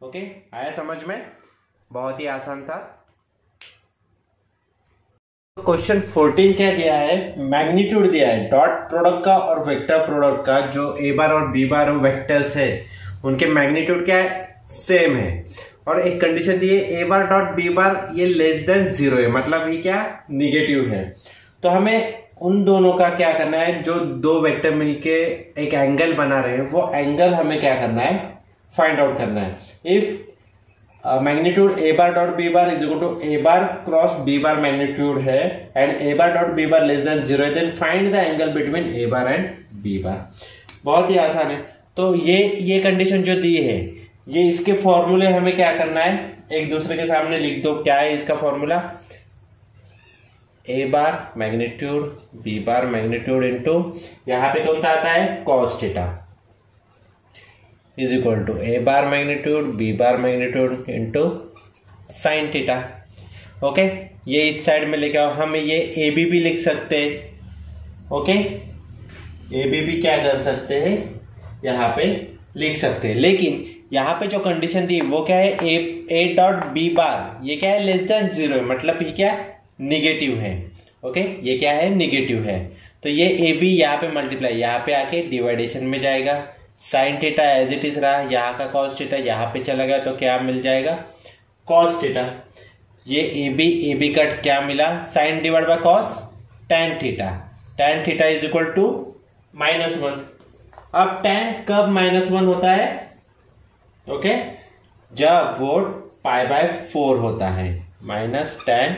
ओके, आया समझ में, बहुत ही आसान था। क्वेश्चन 14 क्या दिया है, मैग्नीट्यूड दिया है डॉट प्रोडक्ट का और वेक्टर प्रोडक्ट का, जो a बार और b बार वेक्टर्स है उनके मैग्नीट्यूड क्या है, सेम है, और एक कंडीशन दी है a बार डॉट b बार ये लेस देन 0 है, मतलब ये क्या निगेटिव है। तो हमें उन दोनों का क्या करना है, जो दो वेक्टर मिलके एक एंगल बना रहे हैं वो एंगल हमें क्या करना है, फाइंड आउट करना है। If magnitude a bar dot b bar is equal to a bar cross b bar magnitude है and a bar dot b bar less than 0 है, then find the angle between a bar and b bar. बहुत ही आसान है। तो ये condition जो दी है, ये इसके फॉर्मूले हमें क्या करना है, एक दूसरे के सामने लिख दो। क्या है इसका formula, a bar magnitude b bar magnitude into यहां पे कौन सा आता है, cos theta is equal to a bar magnitude b bar magnitude into sine theta. Okay, ये इस साइड में लेके आओ, हम ये ए बी भी लिख सकते हैं। ओके, ए बी भी क्या कर सकते हैं, यहाँ पे लिख सकते हैं, लेकिन यहाँ पे जो कंडीशन दी वो क्या है, ए डॉट बी बार ये क्या है, लेस देन 0 है, मतलब ये क्या निगेटिव है। ओके, ये क्या है, निगेटिव है। तो ये ए बी यहाँ पे मल्टीप्लाई, यहाँ पे आके डिवाइडेशन में जाएगा, sine theta as it is रहा, यहाँ का कॉस थीटा यहाँ पे चला गया तो क्या मिल जाएगा, कॉस थीटा। ये ए बी कट क्या मिला, sine divide by cos tan theta, tan theta is equal to -1। अब tan कब -1 होता है? ओके, जब वो π/4 होता है, -tan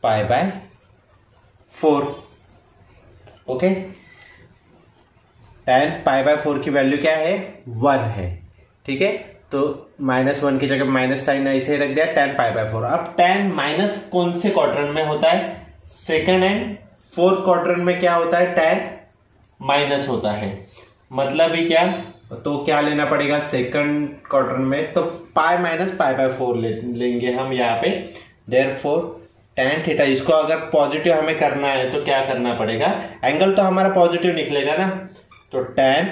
π/4। ओके, tan π/4 की वैल्यू क्या है? 1 है। ठीक है, तो -1 की जगह माइनस साइन ऐसे ही रख दिया, tan π/4। अब tan माइनस कौन से क्वाड्रेंट में होता है? सेकंड एंड फोर्थ क्वाड्रेंट में क्या होता है? tan माइनस होता है। मतलब ही क्या? तो क्या लेना पड़ेगा सेकंड क्वाड्रेंट में? तो पाई माइनस π/4 लेंगे हम यहाँ पे। देयरफॉर tan थीटा, इसको अगर पॉजिटिव हमें करना है तो क्या करना पड़ेगा? एंगल तो हमारा पॉजिटिव निकलेगा ना, तो tan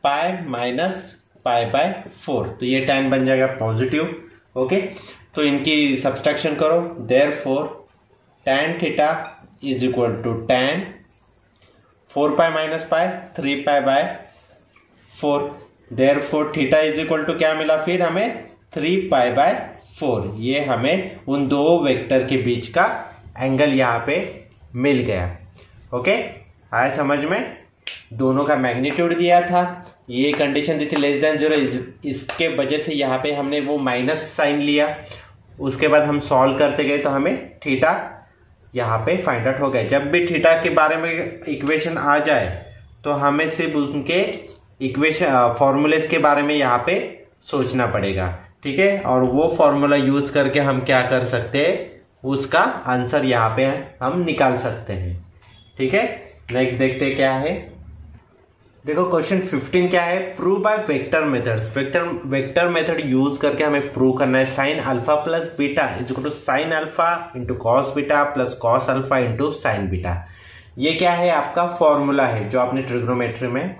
पाई माइनस π/4, तो ये tan बन जाएगा पॉजिटिव। ओके, तो इनकी सब्सट्रैक्शन करो। Therefore tan theta is equal to tan 4π minus pi 3π/4। Therefore theta is equal to क्या मिला फिर हमें? 3π/4। ये हमें उन दो वेक्टर के बीच का एंगल यहां पे मिल गया। ओके, आया समझ में? दोनों का मैग्नीट्यूड दिया था, ये कंडीशन दी थी लेस देन 0, इसके वजह से यहाँ पे हमने वो माइनस साइन लिया। उसके बाद हम सॉल्व करते गए तो हमें थीटा यहाँ पे फाइंड आउट हो गया। जब भी थीटा के बारे में इक्वेशन आ जाए तो हमें सिर्फ उनके इक्वेशन फॉर्मूलेस के बारे में यहाँ पे सोचना पड़ेगा। ठीक है, और वो फॉर्मूला यूज करके हम क्या कर सकते हैं? उसका आंसर यहाँ पे हम निकाल सकते हैं। ठीक है, नेक्स्ट देखते हैं क्या है। देखो क्वेश्चन 15 क्या है? Prove by vector methods. Vector method use करके हमें प्रूव करना है sine alpha plus beta is equal to sine alpha into cos beta plus cos alpha into sine beta. ये क्या है? आपका फॉर्मूला है जो आपने ट्रिग्नोमेट्री में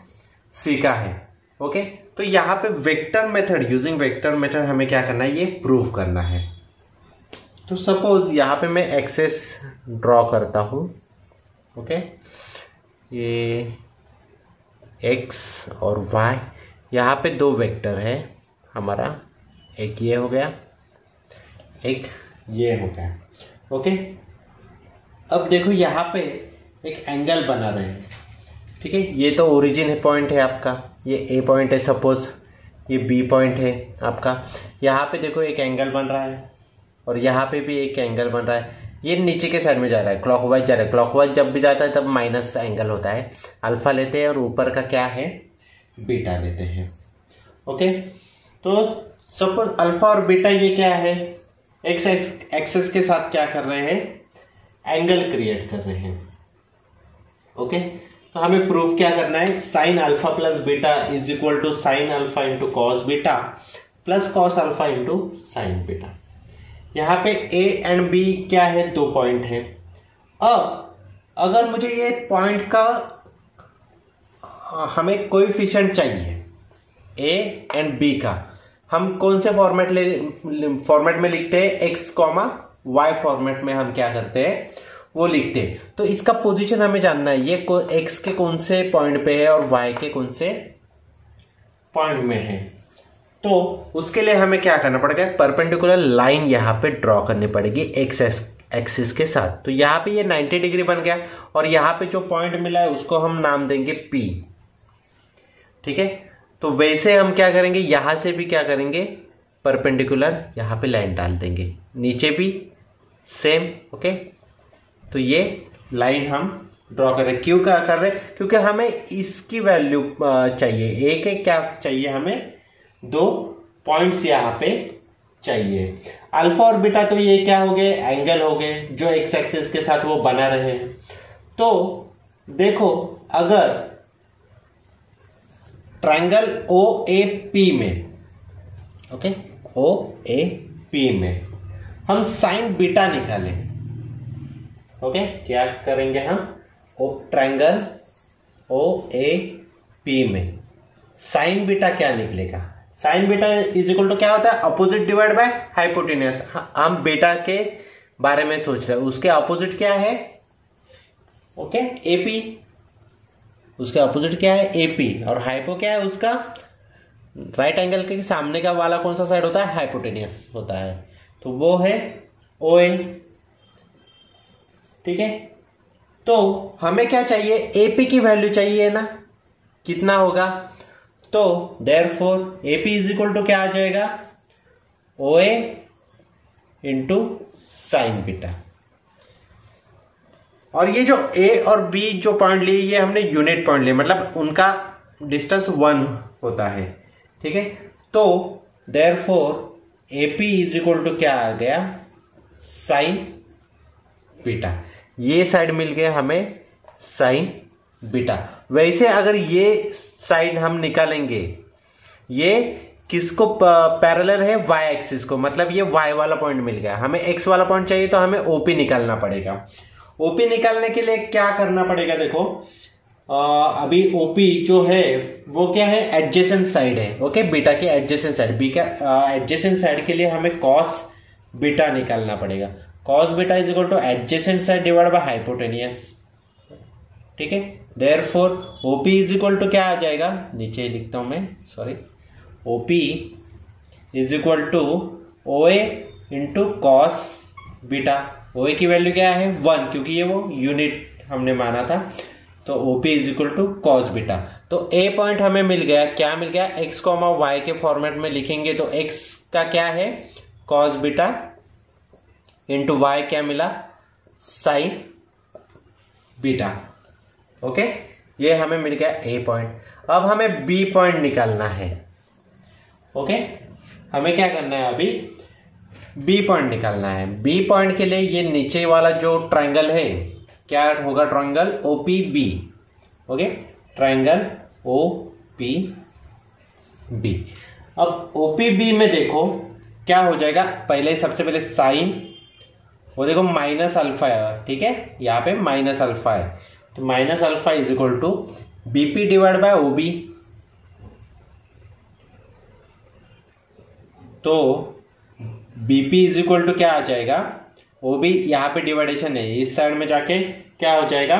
सीखा है। ओके, तो यहाँ पे vector method, using vector method हमें क्या करना है? ये प्रूव करना है। तो सपोज यहाँ पे मैं एक्सेस ड्रॉ करता हूं। ओके, ये x और y, यहाँ पे दो वेक्टर है हमारा, एक ये हो गया, एक ये हो गया। ओके, अब देखो यहाँ पे एक एंगल बना रहे हैं। ठीक है, ये तो ओरिजिन है, पॉइंट है आपका, ये ए पॉइंट है, सपोज ये बी पॉइंट है आपका। यहाँ पे देखो एक एंगल बन रहा है और यहाँ पे भी एक एंगल बन रहा है। ये नीचे के साइड में जा रहा है, क्लॉकवाइज जा रहा है। क्लॉकवाइज जब भी जाता है तब माइनस एंगल होता है, अल्फा लेते हैं और ऊपर का क्या है? बीटा लेते हैं। ओके, तो सपोज अल्फा और बीटा ये क्या है? एक्स एक्सेस के साथ क्या कर रहे हैं? एंगल क्रिएट कर रहे हैं। ओके, तो हमें प्रूफ क्या करना है? Sine alpha plus beta is equal to sine alpha into cos beta plus cos alpha into sine beta. यहाँ पे ए एंड बी क्या है? दो पॉइंट है। अब अगर मुझे ये पॉइंट का हमें कोएफिशिएंट चाहिए ए एंड बी का, हम कौन से फॉर्मेट में लिखते हैं? एक्स कॉमा वाई फॉर्मेट में हम क्या करते हैं? वो लिखते हैं। तो इसका पोजीशन हमें जानना है, ये एक्स के कौन से पॉइंट पे है और वाई के कौन से पॉइंट में है। तो उसके लिए हमें क्या करना पड़ेगा? परपेंडिकुलर लाइन यहाँ पे ड्रॉ करनी पड़ेगी एक्स एक्सिस के साथ। तो यहाँ पे ये 90 डिग्री बन गया और यहाँ पे जो पॉइंट मिला है उसको हम नाम देंगे P। ठीक है, तो वैसे हम क्या करेंगे? यहां से भी क्या करेंगे? परपेंडिकुलर यहाँ पे लाइन डाल देंगे, नीचे भी सेम। ओके, तो ये लाइन हम ड्रॉ कर रहे हैं। क्यों क्या कर रहे हैं? क्योंकि हमें इसकी वैल्यू चाहिए, एक क्या चाहिए हमें? दो पॉइंट्स यहाँ पे चाहिए। अल्फा और बीटा तो ये क्या हो गए? एंगल हो गए जो एक्स एक्सिस के साथ वो बना रहे। तो देखो, अगर ट्रायंगल ओ ए पी में, ओके, ओ ए पी में हम साइन बीटा निकालें। ओके, क्या करेंगे हम? ट्रायंगल ओ ए पी में साइन बीटा क्या निकलेगा? Sine beta is equal to क्या होता है? Opposite divide by hypotenuse. हम बीटा के बारे में सोच रहे हैं, उसके अपोजिट क्या है? ओके, एपी, उसके अपोजिट क्या है? एपी। और हाइपो क्या है उसका? राइट एंगल के सामने का वाला कौन सा साइड होता है? हाइपोटेन्यूस होता है, तो वो है ओ ए। ठीक है, तो हमें क्या चाहिए, एपी की वैल्यू चाहिए ना, कितना होगा, तो therefore AP is equal to क्या आ जाएगा, OA इंटू साइन बीटा। और ये जो ए और बी जो पॉइंट लिए ये हमने यूनिट पॉइंट लिए, मतलब उनका डिस्टेंस 1 होता है, ठीक है। तो therefore AP is equal to क्या आ गया, साइन बीटा। ये साइड मिल गया हमें साइन बीटा। वैसे अगर ये साइड हम निकालेंगे, ये किसको पैरेलल है, y एक्सिस को, मतलब ये y वाला पॉइंट मिल गया, हमें x वाला पॉइंट चाहिए तो हमें OP निकालना पड़ेगा। OP निकालने के लिए क्या करना पड़ेगा, देखो अभी OP जो है वो क्या है, एडजेसेंट साइड है, ओके, बीटा की adjacent side. Beta adjacent side के लिए हमें कॉस बीटा निकालना पड़ेगा। Cos beta is equal to adjacent side divide by hypotenuse, ठीक है। Therefore OP is equal to क्या आ जाएगा, नीचे लिखता हूं मैं, sorry, OP is equal to OA into cos beta. OA की वैल्यू क्या है 1, क्योंकि ये वो यूनिट हमने माना था, तो OP is equal to cos beta. तो A पॉइंट हमें मिल गया, क्या मिल गया, x, y के फॉर्मेट में लिखेंगे तो x का क्या है, कॉस बीटा इंटू y क्या मिला, साइन बीटा, ओके। ये हमें मिल गया A पॉइंट। अब हमें B पॉइंट निकालना है, ओके। हमें क्या करना है, अभी B पॉइंट निकालना है। B पॉइंट के लिए ये नीचे वाला जो ट्रायंगल है क्या होगा, triangle OPB, okay, triangle OPB। अब OPB में देखो क्या हो जाएगा, पहले सबसे पहले साइन, वो देखो माइनस अल्फा है, ठीक है, यहाँ पे माइनस अल्फा है, तो minus alpha is equal to BP divide by OB। तो BP इज इक्वल टू क्या आ जाएगा, OB, यहां पे डिवाइडेशन है, इस साइड में जाके क्या हो जाएगा,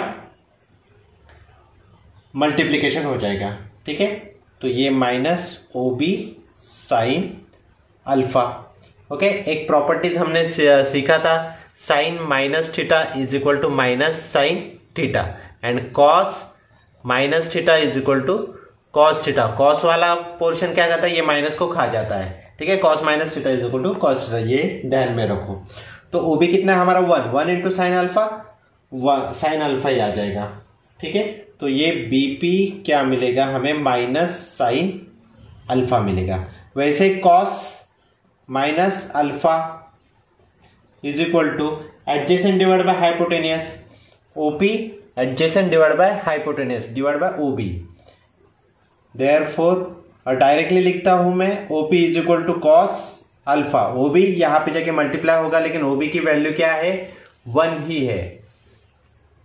मल्टीप्लीकेशन हो जाएगा, ठीक है। तो ये minus OB sine alpha, okay. एक प्रॉपर्टीज हमने सीखा था, sine minus theta is equal to minus sine theta, and cos minus theta is equal to cos theta. Cos वाला पोर्शन क्या करता है, ये माइनस को खा जाता है, ठीक है। Cos minus theta is equal to cos theta, ये ध्यान में रखो। तो OB कितना है हमारा 1 इंटू साइन अल्फा, साइन अल्फा ही आ जाएगा, ठीक है। तो ये BP क्या मिलेगा हमें, माइनस साइन अल्फा मिलेगा। वैसे cos minus alpha is equal to adjacent divide by hypotenuse, OP adjacent divide by hypotenuse divide by OB। Therefore और डायरेक्टली लिखता हूं मैं, OP is equal to cos alpha. OB यहां पे जाके मल्टीप्लाई होगा, लेकिन OB की वैल्यू क्या है, 1 ही है,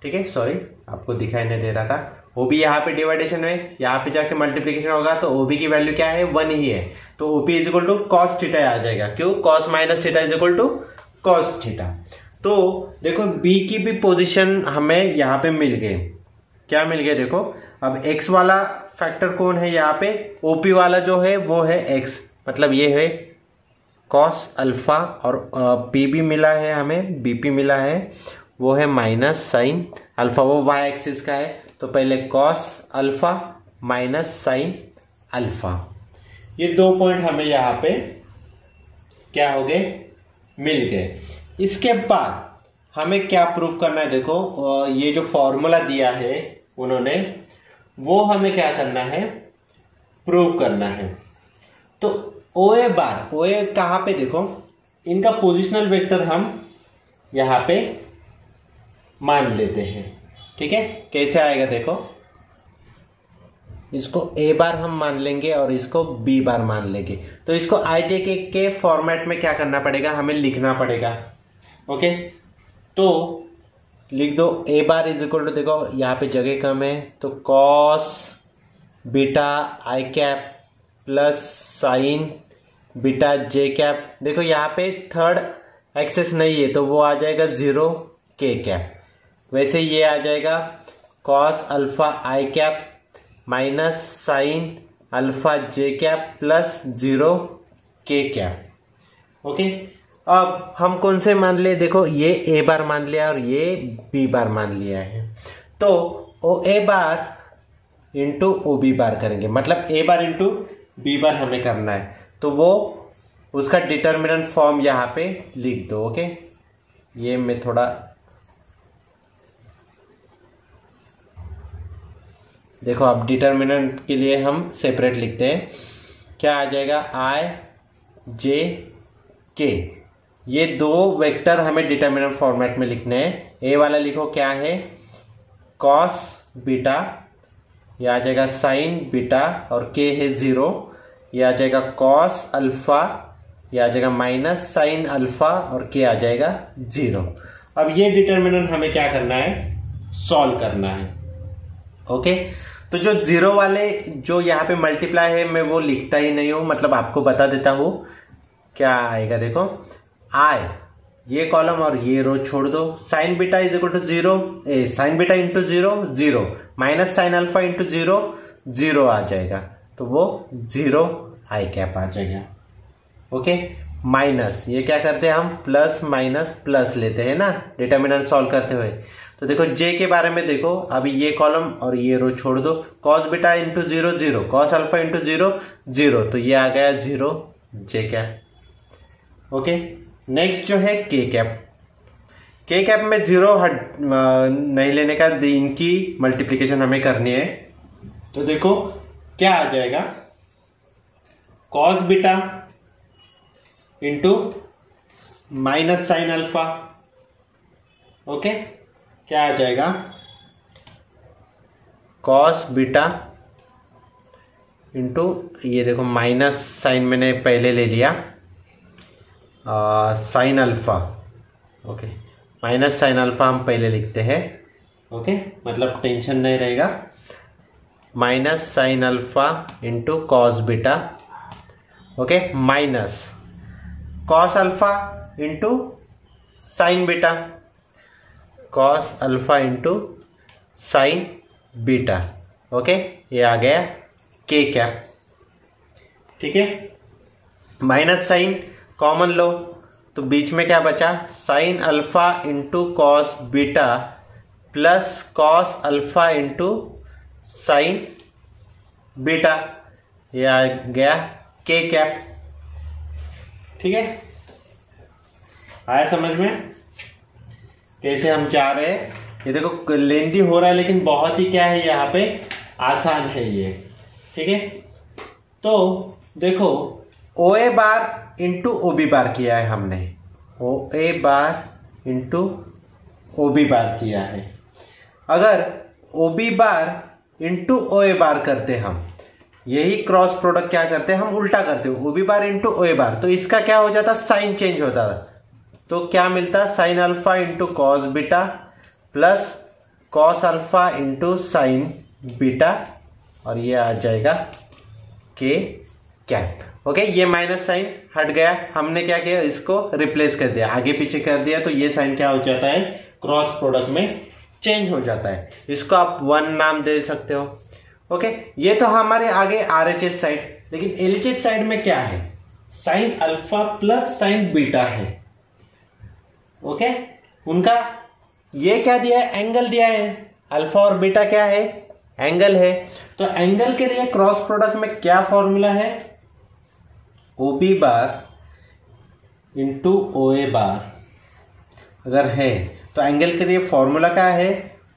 ठीक है। सॉरी, आपको दिखाई नहीं दे रहा था, OB यहां पे डिवाइडेशन में, यहां पे जाके मल्टीप्लीकेशन होगा, तो OB की वैल्यू क्या है, 1 ही है। तो OP is equal to cos theta आ जाएगा, क्यों, cos minus theta is equal to cos theta. तो देखो B की भी पोजीशन हमें यहां पे मिल गए, क्या मिल गए, देखो अब x वाला फैक्टर कौन है यहाँ पे, OP वाला जो है वो है x, मतलब ये है कॉस अल्फा, और P भी मिला है हमें, BP मिला है, वो है माइनस साइन अल्फा, वो y एक्सिस का है। तो पहले cos alpha minus sine alpha, ये 2 पॉइंट हमें यहाँ पे क्या हो गए, मिल गए। इसके बाद हमें क्या प्रूफ करना है, देखो ये जो फॉर्मूला दिया है उन्होंने, वो हमें क्या करना है, प्रूव करना है। तो OA बार, OA कहां पे, देखो इनका पोजिशनल वेक्टर हम यहां पे मान लेते हैं, ठीक है। कैसे आएगा, देखो इसको A बार हम मान लेंगे और इसको B बार मान लेंगे। तो इसको IJ के फॉर्मेट में क्या करना पड़ेगा, हमें लिखना पड़ेगा, ओके। तो लिख दो A bar is equal to, देखो यहाँ पे जगह कम है, तो cos beta I cap plus sine beta J cap. देखो यहाँ पे थर्ड एक्सेस नहीं है, तो वो आ जाएगा 0 K कैप। वैसे ये आ जाएगा cos alpha I cap minus sine alpha J cap plus 0 K cap, okay. अब हम कौन से मान ले, देखो ये A बार मान लिया और ये B बार मान लिया है, तो ओ A bar into O B बार करेंगे, मतलब ए बार इंटू बी बार हमें करना है, तो वो उसका डिटर्मिनेंट फॉर्म यहां पे लिख दो। ओके, ये मैं थोड़ा देखो, अब डिटर्मिनेंट के लिए हम सेपरेट लिखते हैं। क्या आ जाएगा, आई जे के, ये दो वेक्टर हमें डिटर्मिनेंट फॉर्मेट में लिखने हैं। ए वाला लिखो क्या है, कॉस बीटा, ये आ जाएगा साइन बीटा, और के है 0, ये आ जाएगा कॉस अल्फा, ये आ जाएगा माइनस साइन अल्फा, और के आ जाएगा 0। अब ये डिटर्मिनेंट हमें क्या करना है, सॉल्व करना है। ओके, तो जो 0 वाले जो यहाँ पे मल्टीप्लाई है मैं वो लिखता ही नहीं हूं, मतलब आपको बता देता हूं क्या आएगा। देखो, आई ये कॉलम और ये रो छोड़ दो, sine beta is equal to 0, sine beta into 0 0, minus sine alpha into 0 0 आ जाएगा, तो वो 0 आई कैप आ जाएगा। ओके, माइनस ये क्या करते हैं हम, प्लस माइनस प्लस लेते हैं ना डिटर्मिनेंट सॉल्व करते हुए। तो देखो जे के बारे में देखो, अभी ये कॉलम और ये रो छोड़ दो, cos beta into 0 0, cos alpha into 0 0, तो ये आ गया 0 जे कैप। ओके, नेक्स्ट जो है के कैप, के कैप में 0 हट नहीं लेने का, इनकी मल्टीप्लीकेशन हमें करनी है। तो देखो क्या आ जाएगा, cos beta into minus sine alpha. Okay, क्या आ जाएगा, कॉस बीटा इंटू, ये देखो माइनस साइन मैंने पहले ले लिया, sign alpha. Okay, minus sine alpha हम पहले लिखते हैं। ओके, मतलब टेंशन नहीं रहेगा, minus sine alpha into cos beta. Okay, minus cos alpha into sine beta, cos alpha into sine beta. Okay, ये आ गया के कैप। ठीक है, माइनस साइन कॉमन लो, तो बीच में क्या बचा, sign alpha into cos beta plus cos alpha into sine beta, ये आ गया के कैप। ठीक है, आया समझ में कैसे हम चाह रहे हैं। ये देखो लेंथी हो रहा है, लेकिन बहुत ही क्या है यहाँ पे आसान है ये। ठीक है, तो देखो ओ A bar into O B बार किया है हमने, ओ A bar into O B बार किया है। अगर ओ B bar into O A बार करते हम, यही क्रॉस प्रोडक्ट क्या करते हैं हम, उल्टा करते हो, ओ B bar into O A बार, तो इसका क्या हो जाता, साइन चेंज होता, तो क्या मिलता, sign alpha into cos beta plus cos alpha into sine beta, और ये आ जाएगा के कैप। ओके, ये माइनस साइन हट गया, हमने क्या किया, इसको रिप्लेस कर दिया, आगे पीछे कर दिया, तो ये साइन क्या हो जाता है, क्रॉस प्रोडक्ट में चेंज हो जाता है। इसको आप 1 नाम दे सकते हो। ओके, ये तो हमारे आगे आरएचएस साइड, लेकिन एलएचएस साइड में क्या है, sine alpha plus sine beta है। ओके, उनका ये क्या दिया है, एंगल दिया है, अल्फा और बीटा क्या है, एंगल है। तो एंगल के लिए क्रॉस प्रोडक्ट में क्या फॉर्मूला है, ओ B bar into O A बार अगर है तो एंगल के लिए फॉर्मूला क्या है,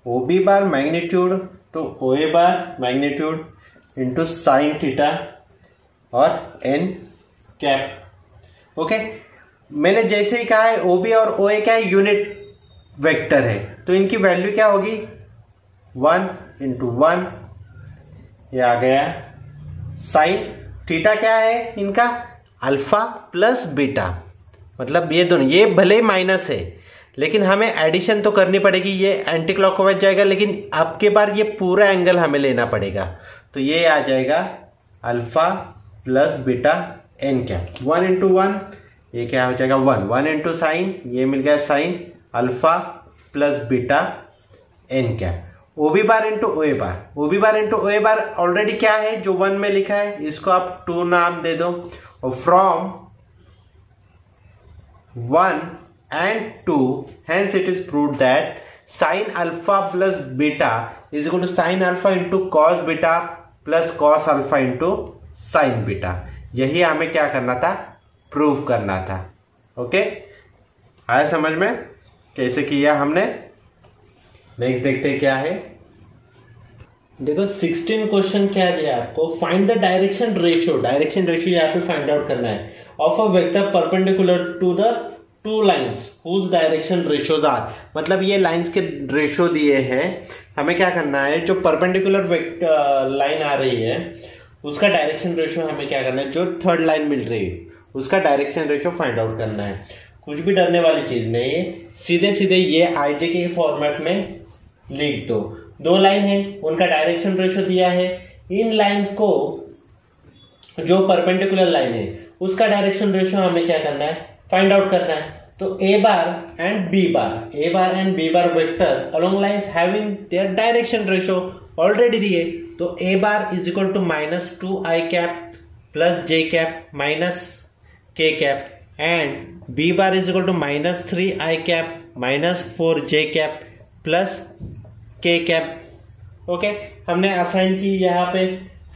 ओ बी बार मैग्नीट्यूड तो ओ A bar magnitude into sine theta और एन कैप। ओके, मैंने जैसे ही कहा है ओ बी और ओ ए क्या है, यूनिट वेक्टर है, तो इनकी वैल्यू क्या होगी, 1 इंटू 1, ये आ गया। साइन थीटा क्या है इनका, अल्फा प्लस बीटा, मतलब ये दोनों, ये भले माइनस है लेकिन हमें एडिशन तो करनी पड़ेगी, ये एंटी क्लॉकवाइज जाएगा, लेकिन आपके बार ये पूरा एंगल हमें लेना पड़ेगा, तो ये आ जाएगा alpha plus beta N cap. 1 into 1, ये क्या हो जाएगा 1, 1 इंटू साइन, ये मिल गया sine alpha plus beta N cap. O B bar into O A bar, O B bar into O A bar already क्या है, जो 1 में लिखा है, इसको आप 2 नाम दे दो, और from 1 and 2 hence it is proved that sine alpha plus beta is equal to sine alpha into cos beta plus cos alpha into sine beta. यही हमें क्या करना था, प्रूव करना था। ओके, आया समझ में कैसे किया हमने। नेक्स्ट देखते हैं क्या है। देखो 16 क्वेश्चन क्या दिया आपको, find the direction ratio. Direction ratio यहाँ पे फाइंड आउट करना है of a vector perpendicular to the two lines whose direction ratios are. मतलब ये लाइंस के रेशियो दिए हैं, हमें क्या करना है, जो परपेंडिकुलर लाइन आ रही है उसका डायरेक्शन रेशियो हमें क्या करना है, जो थर्ड लाइन मिल रही है उसका डायरेक्शन रेशियो फाइंड आउट करना है। कुछ भी डरने वाली चीज नहीं है, सीधे सीधे ये आईजे के फॉर्मेट में लिख दो। दो लाइन है, उनका डायरेक्शन रेशियो दिया है, इन लाइन को जो परपेंडिकुलर लाइन है उसका डायरेक्शन रेशियो हमें क्या करना है, फाइंड आउट करना है। तो A bar and B bar vectors along lines having their direction ratio already दिए। तो A bar is equal to -2i plus j minus k and B bar is equal to -3i -4j plus k। Okay, हमने assign की। यहाँ पे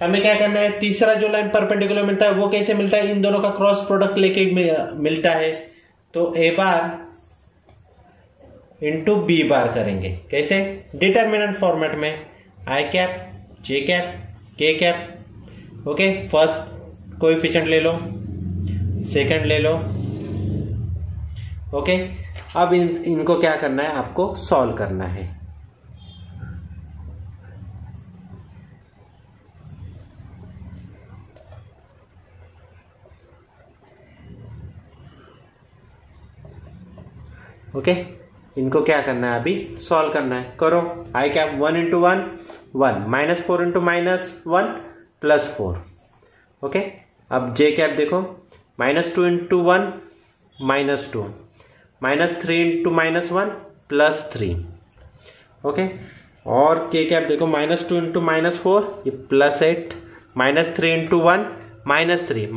हमें क्या करना है, तीसरा जो लाइन परपेंडिकुलर मिलता है वो कैसे मिलता है, इन दोनों का क्रॉस प्रोडक्ट लेके मिलता है। तो ए बार इंटू बी बार करेंगे, कैसे, डिटर्मिनेंट फॉर्मेट में, i j k। Okay, first coefficient ले लो, सेकंड ले लो। ओके, अब इनको क्या करना है, आपको सॉल्व करना है। ओके, इनको क्या करना है, अभी सॉल्व करना है। करो, i 1 इंटू 1 1 -4 इंटू -1 +4। ओके, अब j देखो, -2 इंटू 1 -2 -3 इंटू -1 +3। ओके, और k देखो, -2 इंटू -4 ये +8 -3 इंटू 1 -3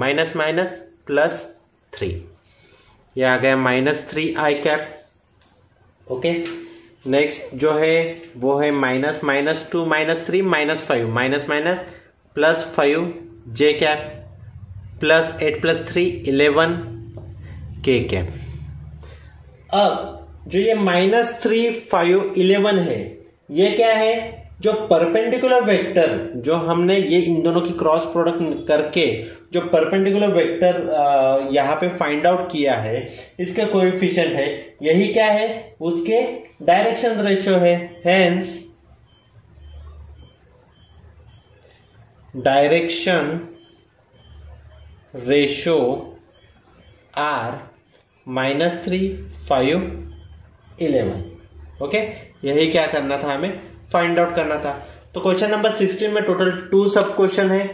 +3, ये आ गया -3i। ओके, नेक्स्ट जो है वो है -2 -3 -5 +5j +8 +3 11 k। अब जो ये -3 5 11 है, ये क्या है, जो परपेंडिकुलर वेक्टर जो हमने ये इन दोनों की क्रॉस प्रोडक्ट करके जो परपेंडिकुलर वेक्टर यहाँ पे फाइंड आउट किया है, इसका कोएफिशिएंट है, यही क्या है, उसके डायरेक्शन रेशियो है। Hence direction ratio are -3 5 11। ओके, यही क्या करना था, हमें फाइंड आउट करना था। तो क्वेश्चन नंबर 16 में टोटल 2 सब क्वेश्चन है।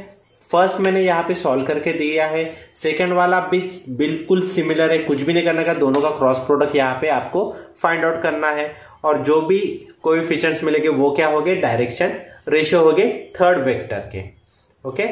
फर्स्ट मैंने यहाँ पे सॉल्व करके दिया है, सेकंड वाला भी बिल्कुल सिमिलर है, कुछ भी नहीं करना का, दोनों का क्रॉस प्रोडक्ट यहाँ पे आपको फाइंड आउट करना है। और जो भी कोएफिशिएंट्स मिलेंगे वो क्या हो गए, डायरेक्शन रेशियो हो गए थर्ड वेक्टर के। ओके।